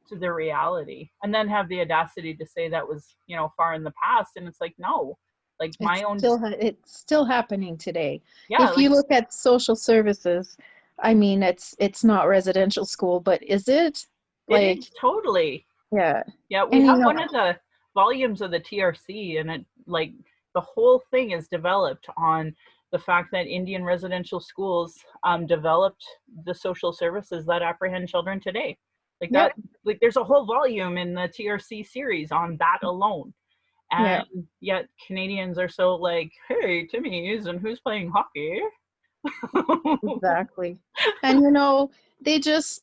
to the reality, and then have the audacity to say that was far in the past. And it's like, no, like, it's still happening today. Yeah, if you look at social services, I mean, it's not residential school, but is it? Like, it is, totally. Yeah. We have one of the volumes of the TRC, and it, like, the whole thing is developed on the fact that Indian residential schools developed the social services that apprehend children today. Like Yep. that, like there's a whole volume in the TRC series on that alone. Yeah. And yet Canadians are so like, hey, Timmy's and who's playing hockey? Exactly. And you know, they just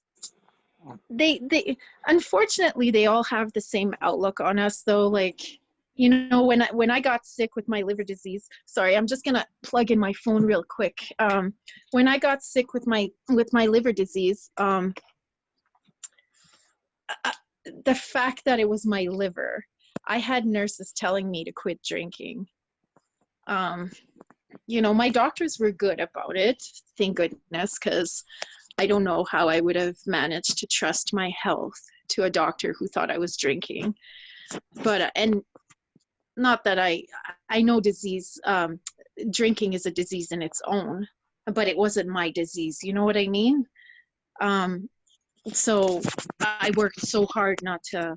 they unfortunately they all have the same outlook on us though. Like, you know, when I got sick with my liver disease, sorry, I'm just gonna plug in my phone real quick. When I got sick with my liver disease, the fact that it was my liver, I had nurses telling me to quit drinking. You know, my doctors were good about it, thank goodness, because I don't know how I would have managed to trust my health to a doctor who thought I was drinking. But and not that I know disease, drinking is a disease in its own, but it wasn't my disease. You know what I mean? So I worked so hard not to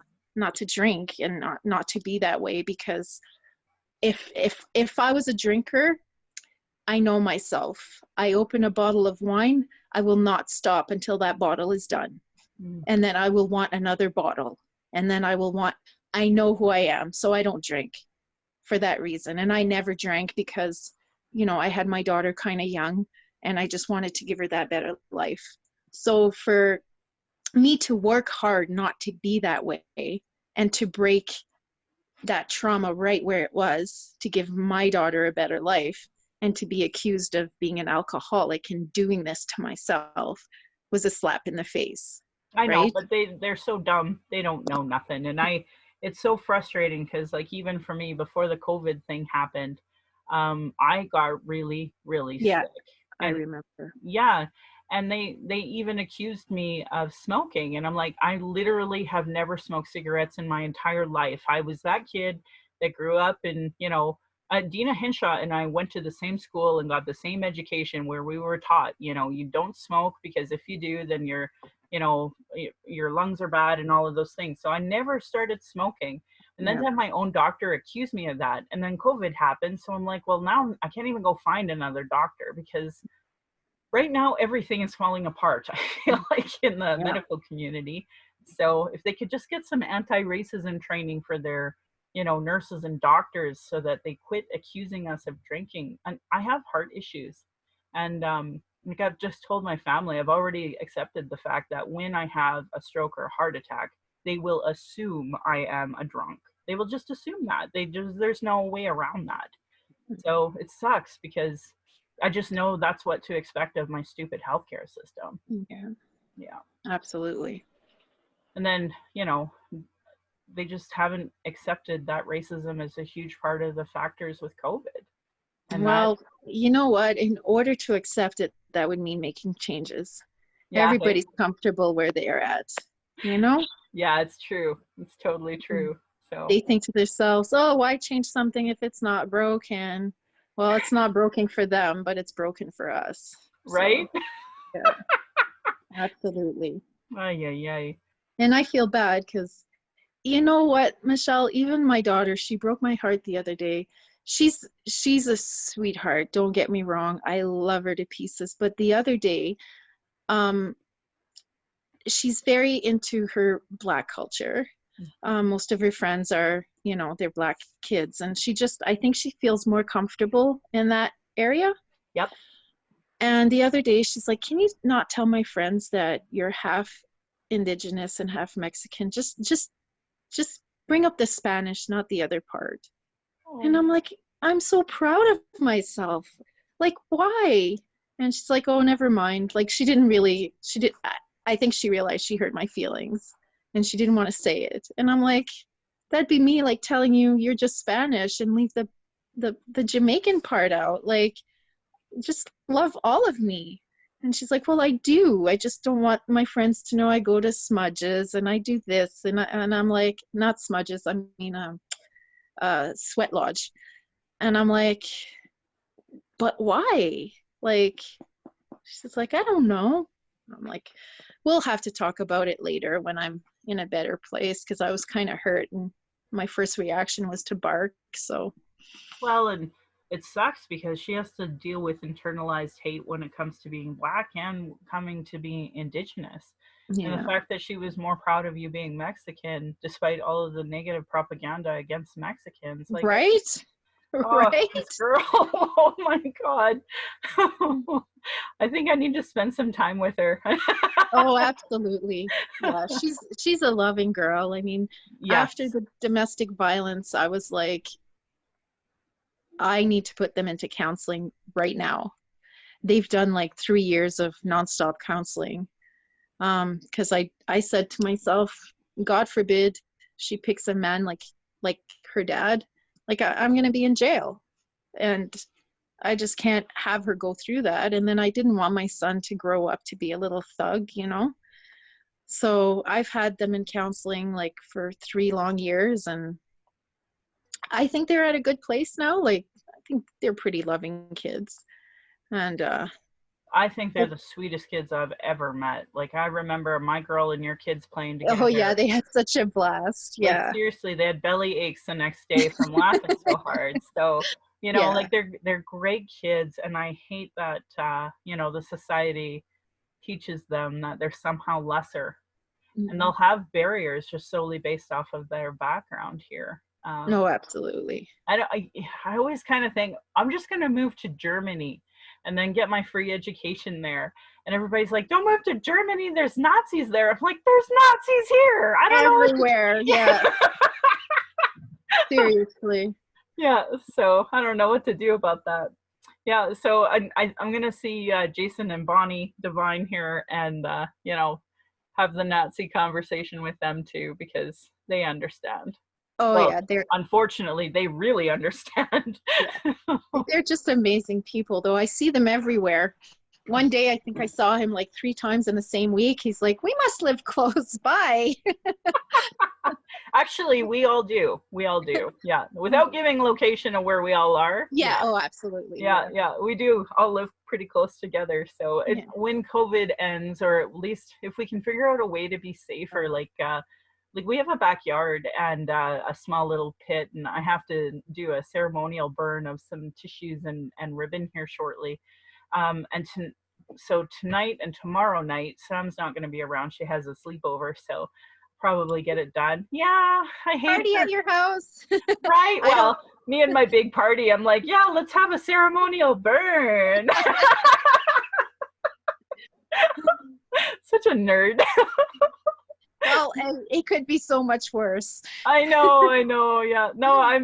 drink and not to be that way, because if I was a drinker, I know myself. I open a bottle of wine, I will not stop until that bottle is done. Mm. And then I will want another bottle. And then I know who I am, so I don't drink for that reason. And I never drank because, you know, I had my daughter kind of young and I just wanted to give her that better life. So for me to work hard not to be that way and to break that trauma right where it was, to give my daughter a better life, and to be accused of being an alcoholic and doing this to myself was a slap in the face, I know, right? but they're so dumb. They don't know nothing. And it's so frustrating because like even for me before the COVID thing happened, I got really, really Yeah, sick. I And remember. yeah, and they even accused me of smoking, and I'm like, I literally have never smoked cigarettes in my entire life. I was that kid that grew up in, you know, Dina Hinshaw and I went to the same school and got the same education where we were taught, you know, you don't smoke because if you do, then you're, you know, your lungs are bad and all of those things. So I never started smoking. And then Yeah. to have my own doctor accuse me of that. And then COVID happened. So I'm like, well, now I can't even go find another doctor because right now everything is falling apart. I feel like in the Yeah. medical community. So if they could just get some anti-racism training for their, you know, nurses and doctors so that they quit accusing us of drinking. And I have heart issues. And like I've just told my family, I've already accepted the fact that when I have a stroke or a heart attack, they will assume I am a drunk. They will just assume that. There's no way around that. So it sucks because I just know that's what to expect of my stupid healthcare system. Yeah, Yeah. absolutely. And then, you know, they just haven't accepted that racism is a huge part of the factors with COVID. And that, Well, you know what? In order to accept it, that would mean making changes. yeah, hey, Everybody's comfortable where they are at, you know? yeah, it's true. It's totally true. So, They think to themselves, oh, why change something if it's not broken? Well, it's not broken for them, but it's broken for us. right? So, yeah, absolutely. Ay, ay, ay. And I feel bad because, you know what, Michelle, even my daughter, she broke my heart the other day. She's a sweetheart, don't get me wrong. I love her to pieces. But the other day, um, she's very into her Black culture. Most of her friends are, you know, they're Black kids, and I think she feels more comfortable in that area. Yep. And the other day, she's like, "Can you not tell my friends that you're half Indigenous and half Mexican? Just bring up the Spanish, not the other part." And Oh, I'm like, "I'm so proud of myself. Like, why?" And she's like, "Oh, never mind." Like, she did. I think she realized she hurt my feelings and she didn't want to say it. And I'm like, that'd be me like telling you you're just Spanish and leave the Jamaican part out. Like, just love all of me. And she's like, well, I do. I just don't want my friends to know I go to smudges and I do this. And I'm like, not smudges. I mean, sweat lodge. And I'm like, but why? Like, she's like, I don't know. I'm like, we'll have to talk about it later when I'm in a better place, because I was kind of hurt and my first reaction was to bark. So well, and it sucks because she has to deal with internalized hate when it comes to being Black and coming to be Indigenous. And the Yeah. fact that she was more proud of you being Mexican, despite all of the negative propaganda against Mexicans, like, Right? oh, Right? this girl, oh my God. I think I need to spend some time with her. Oh, absolutely. Yeah, she's a loving girl. I mean, after Yes. the domestic violence, I was like, I need to put them into counseling right now. They've done like 3 years of nonstop counseling. Because I said to myself, God forbid she picks a man like her dad, like I'm gonna be in jail. And I just can't have her go through that. And then I didn't want my son to grow up to be a little thug, you know? So I've had them in counseling like for 3 long years, and I think they're at a good place now. Like, I think they're pretty loving kids. And I think they're the sweetest kids I've ever met. Like, I remember my girl and your kids playing oh yeah, together. they had such a blast. Like, Yeah. seriously, they had belly aches the next day from laughing so hard. So, Yeah. like, they're great kids, and I hate that the society teaches them that they're somehow lesser, and Mhm. they'll have barriers just solely based off of their background here. No, absolutely. I always kind of think I'm just going to move to Germany and then get my free education there. And everybody's like, don't move to Germany. There's Nazis there. I'm like, there's Nazis here. I don't know what to Everywhere. Yeah. Seriously. Yeah, so I don't know what to do about that. Yeah, so I'm going to see Jason and Bonnie Divine here and, have the Nazi conversation with them too because they understand. Oh Well, yeah, unfortunately, they really understand. yeah. They're just amazing people, though. I see them everywhere. One day, I think I saw him like 3 times in the same week. He's like, "We must live close by." Actually, we all do. We all do. Yeah. Without giving location of where we all are. Yeah. Yeah. Oh, absolutely. Yeah. Yeah. Yeah. We do all live pretty close together. So Yeah. when COVID ends, or at least if we can figure out a way to be safer, like we have a backyard and a small little pit, and I have to do a ceremonial burn of some tissues and ribbon here shortly. So tonight and tomorrow night, Sam's not going to be around. She has a sleepover, so probably get it done. Yeah, I hate Party her. at your house. Right. I don't. Well, me and my big party, I'm like, yeah, let's have a ceremonial burn. Such a nerd. Well, and it could be so much worse. I know. Yeah. No, I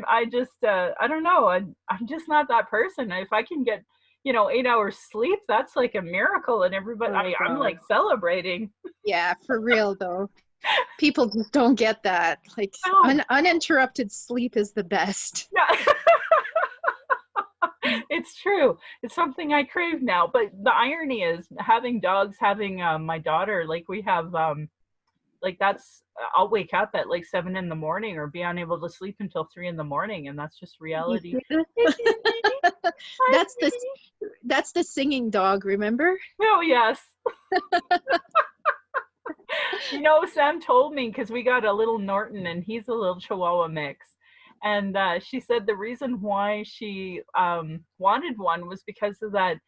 don't know. I'm just not that person. If I can get, 8 hours sleep, that's like a miracle. And everybody, Oh I'm God. like celebrating. Yeah, for real though. People just don't get that. Like No. uninterrupted sleep is the best. Yeah. It's true. It's something I crave now. But the irony is having dogs, having my daughter, like we have, like that's, I'll wake up at like 7 in the morning or be unable to sleep until 3 in the morning. And that's just reality. Hi, That's the sweetie. that's the singing dog, remember? Oh, yes. Sam told me because we got a little Norton and he's a little Chihuahua mix. And she said the reason why she wanted one was because of that.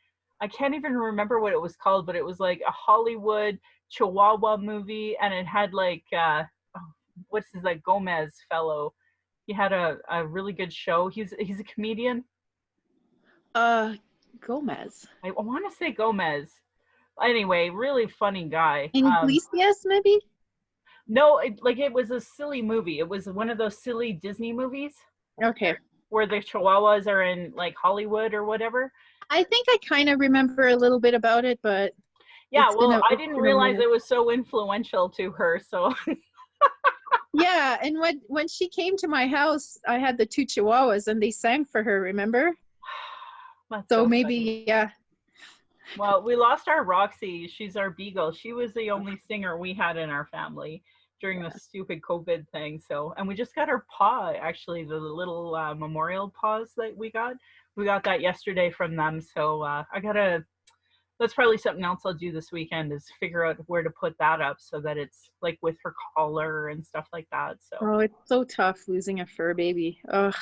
I can't even remember what it was called, but it was like a Hollywood Chihuahua movie. And it had like, what's his, like, Gomez fellow. He had a really good show. He's a comedian. Gomez. I want to say Gomez. Anyway, really funny guy. Iglesias, maybe? No, it was a silly movie. It was one of those silly Disney movies Okay. where the Chihuahuas are in like Hollywood or whatever. I think I kind of remember a little bit about it, but Yeah, well, I it's didn't been a realize minute. it was so influential to her. So Yeah, and when she came to my house, I had the 2 Chihuahuas and they sang for her, remember? that's So so funny. maybe, yeah. Well, we lost our Roxy. She's our beagle. She was the only singer we had in our family during the stupid COVID thing. So, and we just got her paw, actually, the little memorial paws that we got. We got that yesterday from them. So that's probably something else I'll do this weekend is figure out where to put that up so that it's like with her collar and stuff like that. So, Oh, it's so tough losing a fur baby. Ugh.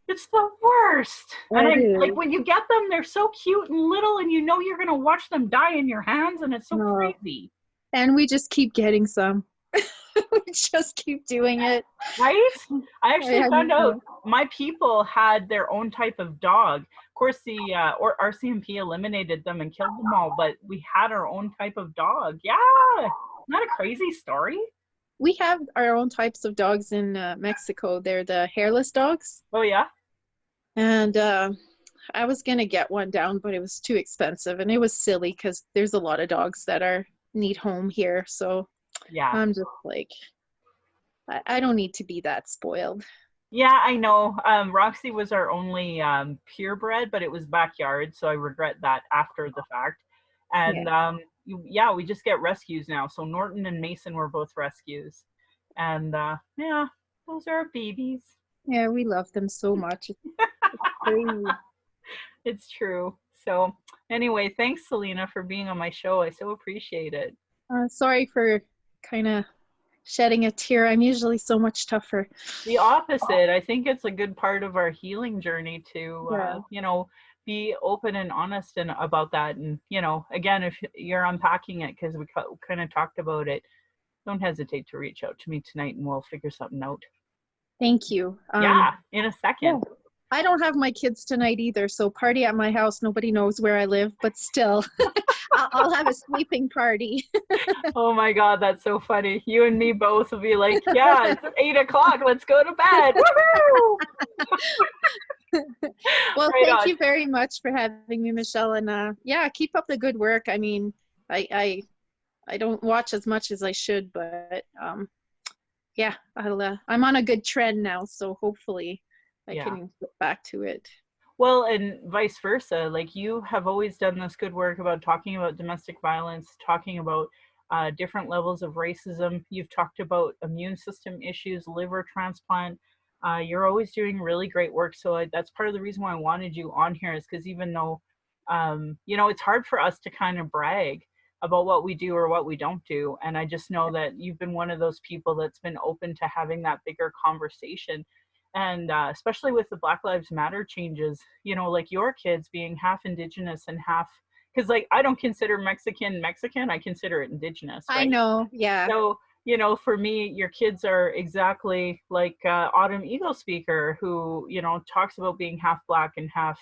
It's the worst. And It I like is. when you get them, they're so cute and little, and you know you're gonna watch them die in your hands, and it's so No. crazy. And we just keep getting some. We just keep doing it. Right? I actually I found out know. my people had their own type of dog. Of course, the or RCMP eliminated them and killed them all, but we had our own type of dog. Yeah, not a crazy story. We have our own types of dogs in Mexico. They're the hairless dogs. Oh yeah, And I was gonna get one down, but it was too expensive, and it was silly because there's a lot of dogs that are need home here. So yeah, I'm just like, I don't need to be that spoiled. yeah. I know. Roxy was our only purebred, but it was backyard, so I regret that after the fact. And Yeah, yeah, we just get rescues now. So Norton and Mason were both rescues, and yeah, those are our babies. yeah, we love them so much. It's crazy. It's true. So, anyway, thanks, Celina, for being on my show. I so appreciate it. Sorry for kind of shedding a tear. I'm usually so much tougher. The opposite. I think it's a good part of our healing journey to, Yeah. be open and honest and about that. And, again, if you're unpacking it, because we kind of talked about it, don't hesitate to reach out to me tonight and we'll figure something out. Thank you. Yeah, in a Yeah. second. I don't have my kids tonight either, so party at my house. Nobody knows where I live, but still, I'll have a sleeping party. Oh my God, that's so funny. You and me both will be like, yeah, it's 8 o'clock. Let's go to bed. Woohoo! Well, Right thank on. you very much for having me, Michelle. And yeah, keep up the good work. I mean, I don't watch as much as I should, but yeah, I'm on a good trend now, so hopefully I Yeah. can get back to it. Well, and vice versa. Like you have always done this good work about talking about domestic violence, talking about different levels of racism. You've talked about immune system issues, liver transplant. You're always doing really great work. So that's part of the reason why I wanted you on here is because even though, it's hard for us to kind of brag about what we do or what we don't do. And I just know that you've been one of those people that's been open to having that bigger conversation and especially with the Black Lives Matter changes, like your kids being half Indigenous and half, because like I don't consider Mexican, I consider it Indigenous, I right? know, yeah. So, for me, your kids are exactly like Autumn Eagle Speaker, who, talks about being half Black and half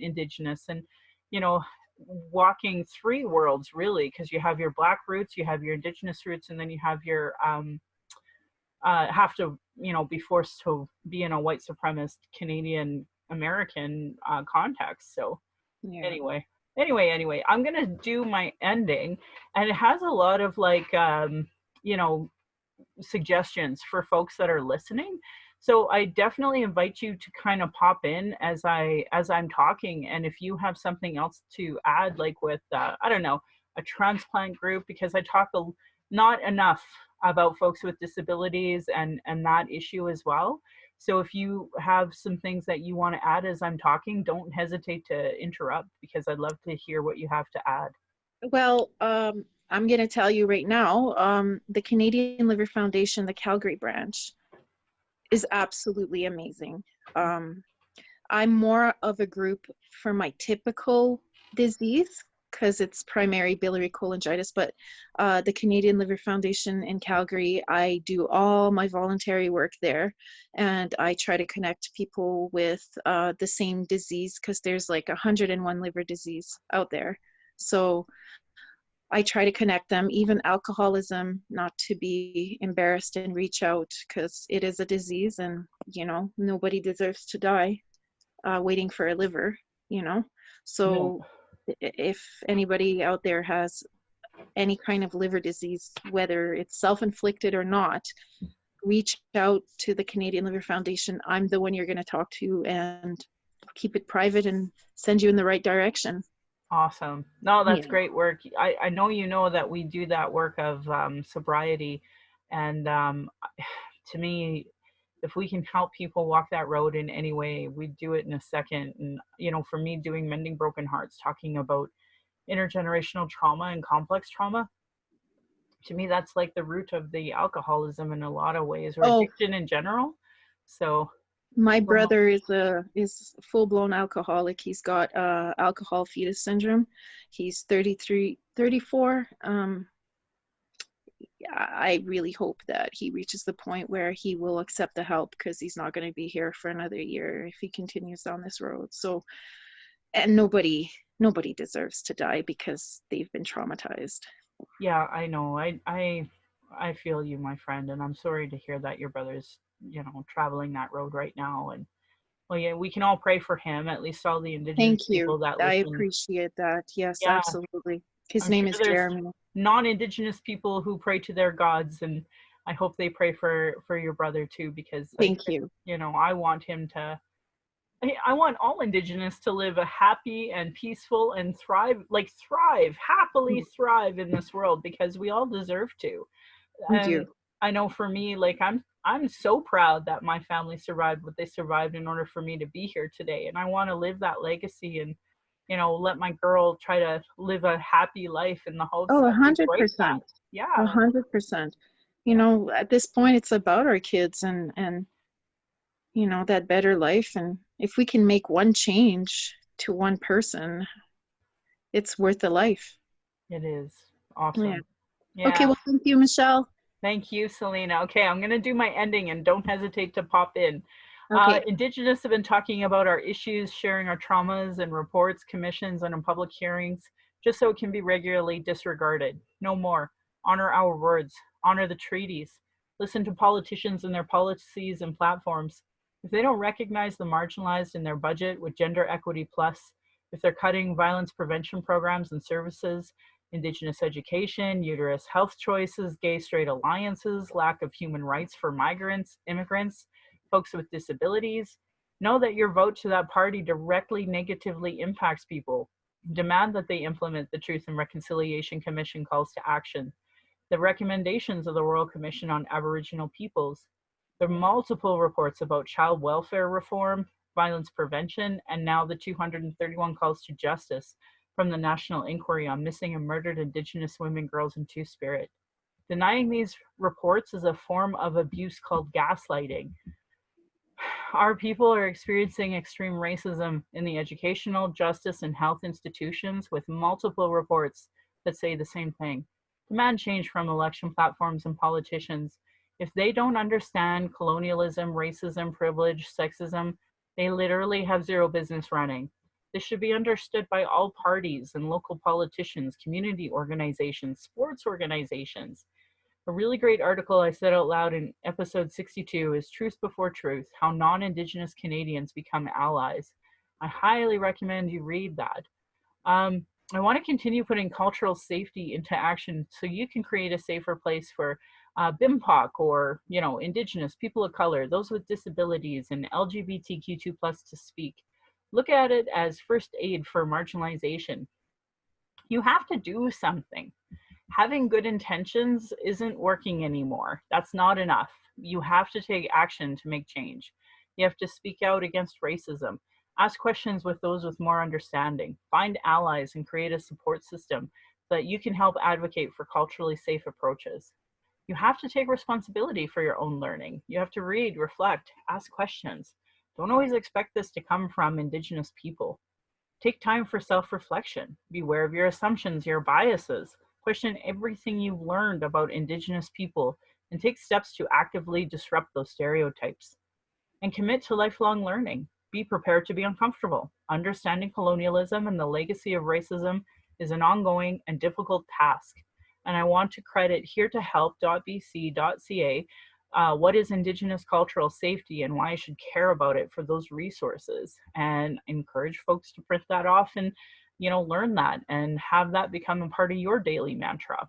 Indigenous and, you know, walking three worlds really, because you have your Black roots, you have your Indigenous roots, and then you have your have to be forced to be in a white supremacist Canadian American context. So Yeah. anyway, I'm gonna do my ending, and it has a lot of like you know suggestions for folks that are listening. So I definitely invite you to kind of pop in as I'm talking, and if you have something else to add, like with I don't know, a transplant group, because I talk not enough about folks with disabilities and that issue as well. So if you have some things that you want to add as I'm talking, don't hesitate to interrupt because I'd love to hear what you have to add. Well, I'm going to tell you right now, the Canadian Liver Foundation, the Calgary branch, is absolutely amazing. I'm more of a group for my typical disease because it's primary biliary cholangitis, but the Canadian Liver Foundation in Calgary, I do all my voluntary work there, and I try to connect people with the same disease because there's like 101 liver disease out there. So I try to connect them, even alcoholism, not to be embarrassed and reach out because it is a disease and, nobody deserves to die waiting for a liver, you know? No. So if anybody out there has any kind of liver disease, whether it's self-inflicted or not, reach out to the Canadian Liver Foundation. I'm the one you're going to talk to, and keep it private and send you in the right direction. Awesome. No, that's Yeah. great work. I know that we do that work of sobriety. And to me, if we can help people walk that road in any way, we do it in a second. And, for me, doing Mending Broken Hearts, talking about intergenerational trauma and complex trauma, to me, that's like the root of the alcoholism in a lot of ways, or Oh, addiction in general. So, My Well, brother is full-blown alcoholic. He's got alcohol fetus syndrome. He's 33, 34. I really hope that he reaches the point where he will accept the help, because he's not going to be here for another year if he continues down this road. So, and nobody deserves to die because they've been traumatized. yeah, I know. I feel you, my friend, and I'm sorry to hear that your brother's, traveling that road right now. And well, yeah, we can all pray for him. At least all the Indigenous Thank you. people that I listen. appreciate that. Yes, Yeah, absolutely. His I'm name sure is there's Jeremy. non-Indigenous people who pray to their gods, and I hope they pray for your brother too, because like, Thank you. I want him to. I want all Indigenous to live a happy and peaceful and happily thrive in this world, because we all deserve to. We And do. I know for me, like I'm so proud that my family survived what they survived in order for me to be here today. And I want to live that legacy and, let my girl try to live a happy life in the hopes Oh, that we break that. 100%. Yeah. 100%. You Yeah. know, at this point, it's about our kids and that better life. And if we can make one change to one person, it's worth a life. It is. Yeah. Awesome. Okay, Yeah. well, thank you, Michelle. Thank you, Celina. Okay, I'm going to do my ending and don't hesitate to pop in. Okay. Indigenous have been talking about our issues, sharing our traumas and reports, commissions, and in public hearings, just so it can be regularly disregarded. No more. Honor our words. Honor the treaties. Listen to politicians and their policies and platforms. If they don't recognize the marginalized in their budget with Gender Equity Plus, if they're cutting violence prevention programs and services, Indigenous education, uterus health choices, gay straight alliances, lack of human rights for migrants, immigrants, folks with disabilities. Know that your vote to that party directly negatively impacts people. Demand that they implement the Truth and Reconciliation Commission calls to action, the recommendations of the Royal Commission on Aboriginal Peoples, the multiple reports about child welfare reform, violence prevention, and now the 231 calls to justice from the National Inquiry on Missing and Murdered Indigenous Women, Girls, and Two-Spirit. Denying these reports is a form of abuse called gaslighting. Our people are experiencing extreme racism in the educational, justice, and health institutions, with multiple reports that say the same thing. Demand change from election platforms and politicians. If they don't understand colonialism, racism, privilege, sexism, they literally have zero business running. This should be understood by all parties and local politicians, community organizations, sports organizations. A really great article I said out loud in episode 62 is Truth Before Truth, How Non-Indigenous Canadians Become Allies. I highly recommend you read that. I want to continue putting cultural safety into action so you can create a safer place for BIMPOC or, Indigenous, people of color, those with disabilities, and LGBTQ2 plus to speak. Look at it as first aid for marginalization. You have to do something. Having good intentions isn't working anymore. That's not enough. You have to take action to make change. You have to speak out against racism. Ask questions with those with more understanding. Find allies and create a support system so that you can help advocate for culturally safe approaches. You have to take responsibility for your own learning. You have to read, reflect, ask questions. Don't always expect this to come from Indigenous people. Take time for self-reflection. Beware of your assumptions, your biases. Question everything you've learned about Indigenous people and take steps to actively disrupt those stereotypes. And commit to lifelong learning. Be prepared to be uncomfortable. Understanding colonialism and the legacy of racism is an ongoing and difficult task. And I want to credit heretohelp.bc.ca what is Indigenous cultural safety and why I should care about it for those resources, and encourage folks to print that off and learn that and have that become a part of your daily mantra.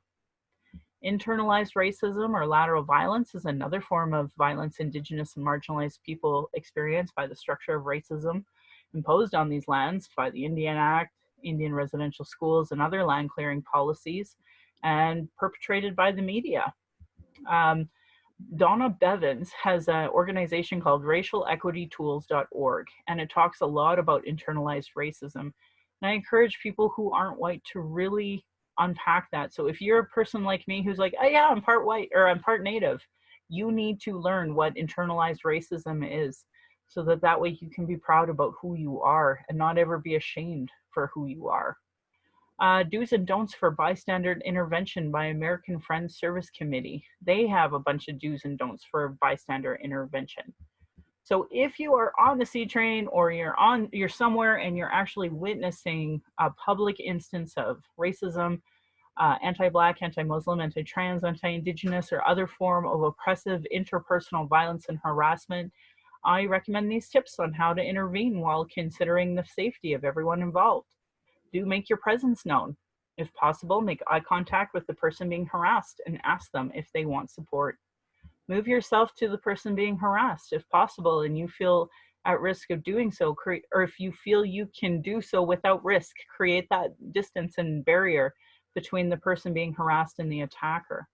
Internalized racism or lateral violence is another form of violence Indigenous and marginalized people experience by the structure of racism imposed on these lands by the Indian Act, Indian residential schools, and other land clearing policies, and perpetrated by the media. Um, Donna Bevins has an organization called racialequitytools.org, and it talks a lot about internalized racism. And I encourage people who aren't white to really unpack that. So if you're a person like me who's like, oh yeah, I'm part white or I'm part native, you need to learn what internalized racism is. so that that way you can be proud about who you are and not ever be ashamed for who you are. Do's and don'ts for bystander intervention by American Friends Service Committee. They have a bunch of do's and don'ts for bystander intervention. So if you are on the C train or you're somewhere and you're actually witnessing a public instance of racism, anti-Black, anti-Muslim, anti-trans, anti-Indigenous, or other form of oppressive interpersonal violence and harassment, I recommend these tips on how to intervene while considering the safety of everyone involved. Do make your presence known. If possible, make eye contact with the person being harassed and ask them if they want support. Move yourself to the person being harassed if possible and you feel at risk of doing so, or if you feel you can do so without risk, create that distance and barrier between the person being harassed and the attacker.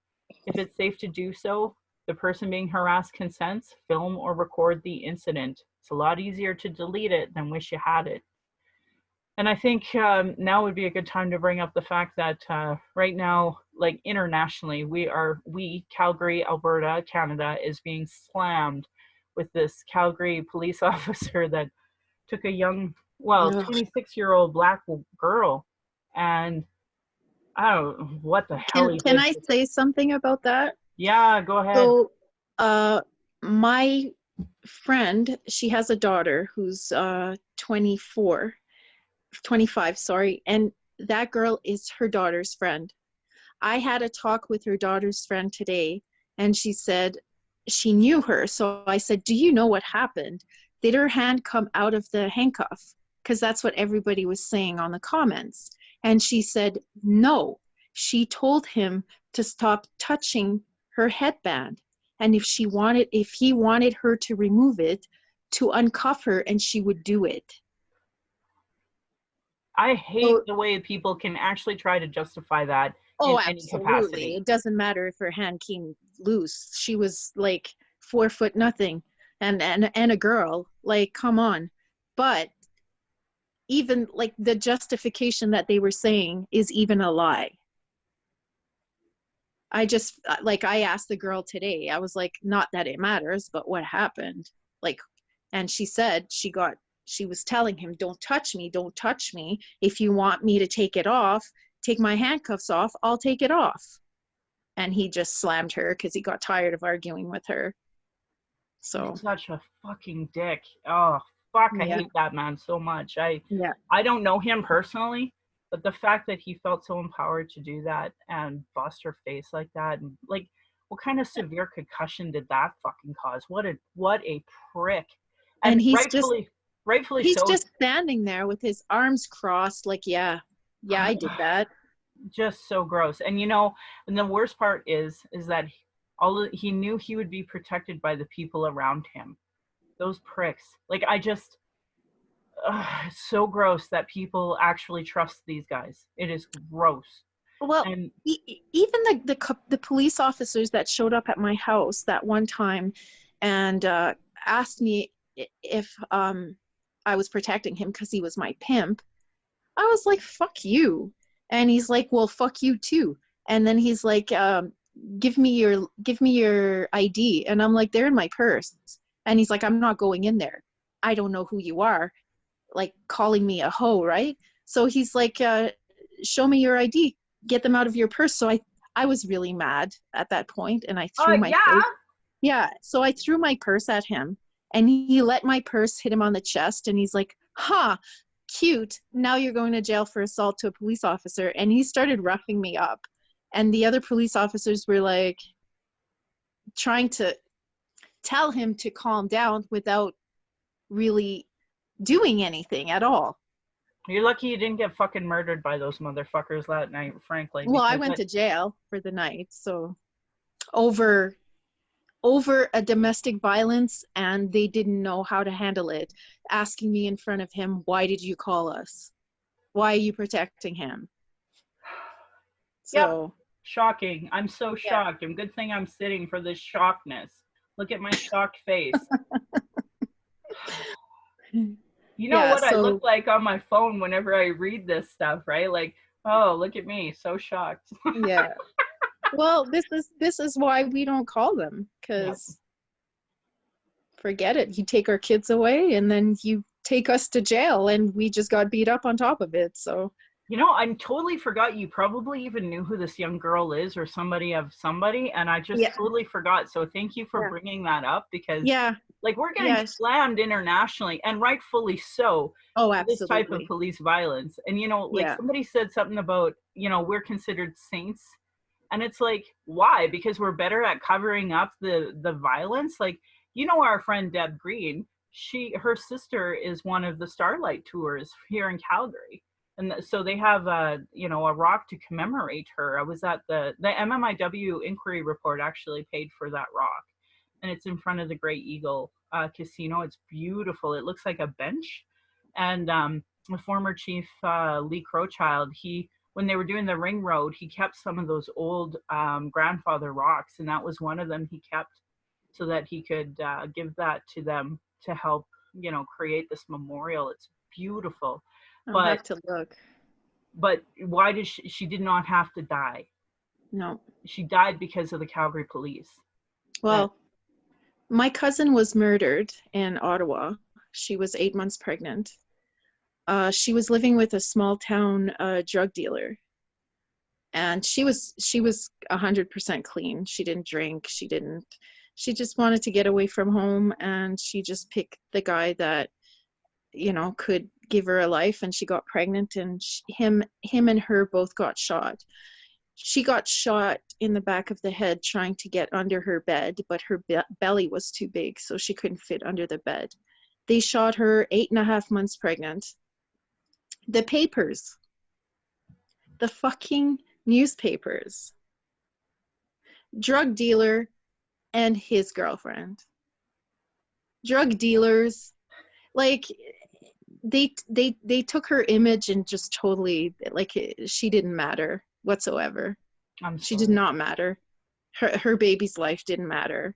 If it's safe to do so, the person being harassed consents, film or record the incident. It's a lot easier to delete it than wish you had it. And I think now would be a good time to bring up the fact that right now, like internationally, we, Calgary, Alberta, Canada, is being slammed with this Calgary police officer that took a young, 26-year-old Black girl, and I don't know what the hell he did. Can I say something about that? Yeah, go ahead. So, my friend, she has a daughter who's 25, sorry, and that girl is her daughter's friend. I had a talk with her daughter's friend today, and she said she knew her. So I said, do you know what happened? Did her hand come out of the handcuff? Because that's what everybody was saying on the comments. And she said, no. She told him to stop touching her headband. And if he wanted her to remove it, to uncuff her, and she would do it. I hate the way people can actually try to justify that in any capacity. It doesn't matter if her hand came loose. She was like 4 foot nothing and a girl. Like, come on. But even like the justification that they were saying is even a lie. I asked the girl today, I was like, not that it matters, but what happened? Like, and she said she was telling him, don't touch me. If you want me to take it off, take my handcuffs off, I'll take it off. And he just slammed her because he got tired of arguing with her. So he's such a fucking dick. Oh, fuck, I hate that man so much. I don't know him personally, but the fact that he felt so empowered to do that and bust her face like that, and like, what kind of severe concussion did that fucking cause? What a prick. And he's rightfully he's so. Just standing there with his arms crossed, like, yeah, I did that. Just so gross. And and the worst part is that he knew he would be protected by the people around him. Those pricks. Like, it's so gross that people actually trust these guys. It is gross. Well, and even the police officers that showed up at my house that one time and asked me if I was protecting him because he was my pimp, I was like, fuck you. And he's like, well, fuck you too. And then he's like, give me your ID. And I'm like, they're in my purse. And he's like, I'm not going in there. I don't know who you are. Like, calling me a hoe, right? So he's like, show me your ID. Get them out of your purse. So I was really mad at that point, and I threw my purse. Yeah. So I threw my purse at him, and he let my purse hit him on the chest, and he's like, cute. Now you're going to jail for assault to a police officer. And he started roughing me up. And the other police officers were like trying to tell him to calm down without really doing anything at all. You're lucky you didn't get fucking murdered by those motherfuckers that night, frankly. Well, I went to jail for the night, so over a domestic violence, and they didn't know how to handle it, asking me in front of him, why did you call us? Why are you protecting him? So yep. Shocking. I'm so shocked. And good thing I'm sitting for this shockness. Look at my shocked face. You know what I look like on my phone whenever I read this stuff, right? Like, oh, look at me, so shocked. Yeah. Well, this is why we don't call them, because forget it. You take our kids away and then you take us to jail, and we just got beat up on top of it. So You know, I totally forgot you probably even knew who this young girl is or somebody of somebody, and I just yeah, totally forgot. So thank you for yeah, bringing that up because yeah, like we're getting yes. slammed internationally and rightfully so Oh, for this type of absolutely. police violence. And you know, like Yeah. somebody said something about, you know, we're considered saints. And it's like, why? Because we're better at covering up the violence? Like, you know, our friend Deb Green, her sister is one of the Starlight tours here in Calgary, and so they have a, you know, a rock to commemorate her. I was at the MMIW inquiry report actually paid for that rock, and it's in front of the Great Eagle casino. It's beautiful. It looks like a bench, and the former chief Lee Crowchild, he, when they were doing the ring road, he kept some of those old grandfather rocks, and that was one of them he kept so that he could give that to them to help, you know, create this memorial. It's beautiful. I'll but have to look. but why did she did not have to die? No. She died because of the Calgary Police. That Well, my cousin was murdered in Ottawa. She was 8 months pregnant. She was living with a small town drug dealer, and she was 100% clean. She didn't drink. She just wanted to get away from home, and she just picked the guy that, you know, could give her a life, and she got pregnant, and him and her both got shot. She got shot in the back of the head trying to get under her bed, but her belly was too big, so she couldn't fit under the bed. They shot her 8.5 months pregnant. The papers, the fucking newspapers, drug dealer and his girlfriend. Drug dealers, like they took her image and just totally, like, she didn't matter whatsoever. I'm She did sorry. not matter. Her baby's life didn't matter.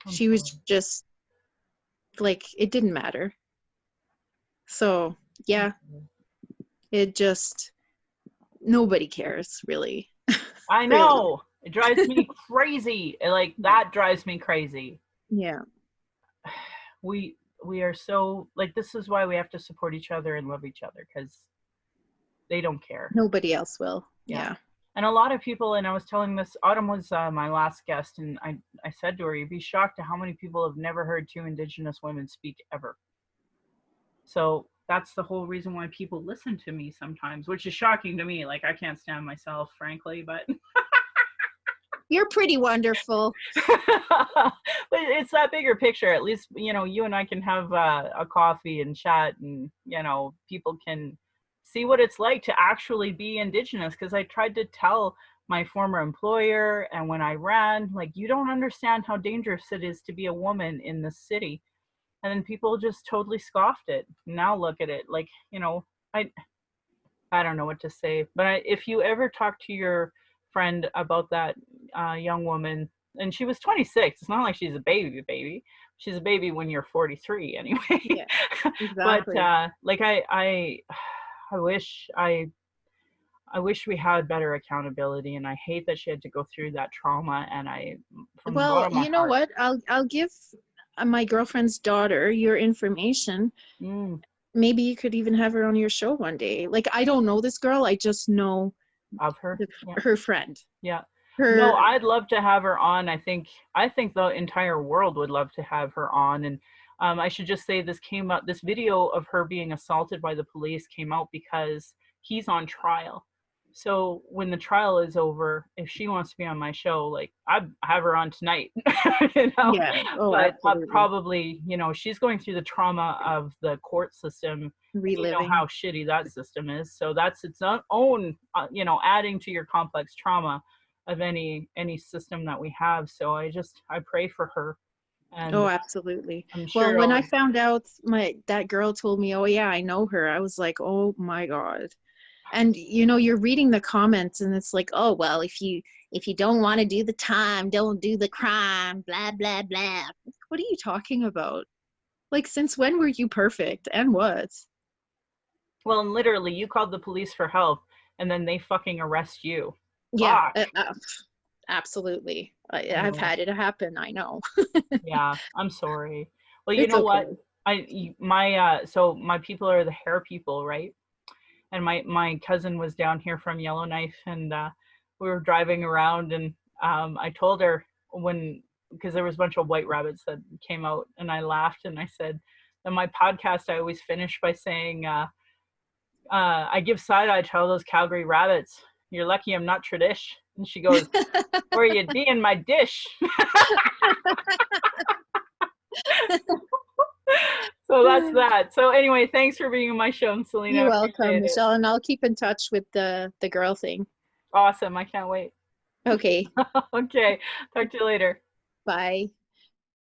I'm She was sorry. just like, it didn't matter. So I'm yeah, sorry. it just, nobody cares really. I Really. know. It drives me crazy. Like that drives me crazy. Yeah. We are so like, this is why we have to support each other and love each other, because they don't care. Nobody else will. Yeah. Yeah. And a lot of people, and I was telling this, Autumn was my last guest, and I said to her, you'd be shocked at how many people have never heard two Indigenous women speak ever. So that's the whole reason why people listen to me sometimes, which is shocking to me. Like, I can't stand myself, frankly, but You're pretty wonderful. but it's that bigger picture. At least, you know, you and I can have a coffee and chat, and you know, people can see what it's like to actually be Indigenous. Because I tried to tell my former employer, and when I ran, like, you don't understand how dangerous it is to be a woman in this city. And then people just totally scoffed it. Now look at it. Like, you know, I don't know what to say. But if you ever talk to your friend about that young woman, and she was 26, it's not like she's a baby. She's a baby when you're 43 anyway. Yeah, But exactly. like I wish I wish we had better accountability, and I hate that she had to go through that trauma. And I, from the Well, bottom of my you know heart, what? I'll give my girlfriend's daughter your information. mm, Maybe you could even have her on your show one day. Like, I don't know this girl. I just know of her. Yeah. her friend. Yeah. No, Her, I'd love to have her on. I think the entire world would love to have her on. And I should just say, this came up, this video of her being assaulted by the police came out because he's on trial. So when the trial is over, if she wants to be on my show, like, I'd have her on tonight, you know. yeah. Oh, But absolutely. probably, you know, she's going through the trauma of the court system, and you know Reliving. how shitty that system is. So that's its own, you know, adding to your complex trauma of any system that we have. So I pray for her, and Oh, absolutely. I'm Well, sure when I I'll. found out that girl told me, "Oh yeah, I know her," I was like, "Oh my God." And you know, you're reading the comments and it's like, "Oh, well, if you don't want to do the time, don't do the crime, blah blah blah." What are you talking about? Like, since when were you perfect and what? Well, and literally, you called the police for help, and then they fucking arrest you. Yeah, Fuck. absolutely. I I've know. had it happen, I know. Yeah, I'm sorry. Well, you It's know okay. what? So my people are the hair people, right? And my cousin was down here from Yellowknife, and we were driving around, and I told her when because there was a bunch of white rabbits that came out, and I laughed and I said, in my podcast, I always finish by saying, I give side eye to all those Calgary rabbits. You're lucky I'm not tradish. And she goes, where you be in my dish? So that's that. So anyway, thanks for being on my show, Celina. I You're welcome, appreciate it. Michelle, and I'll keep in touch with the girl thing. Awesome. I can't wait. Okay, Okay. Talk to you later. bye.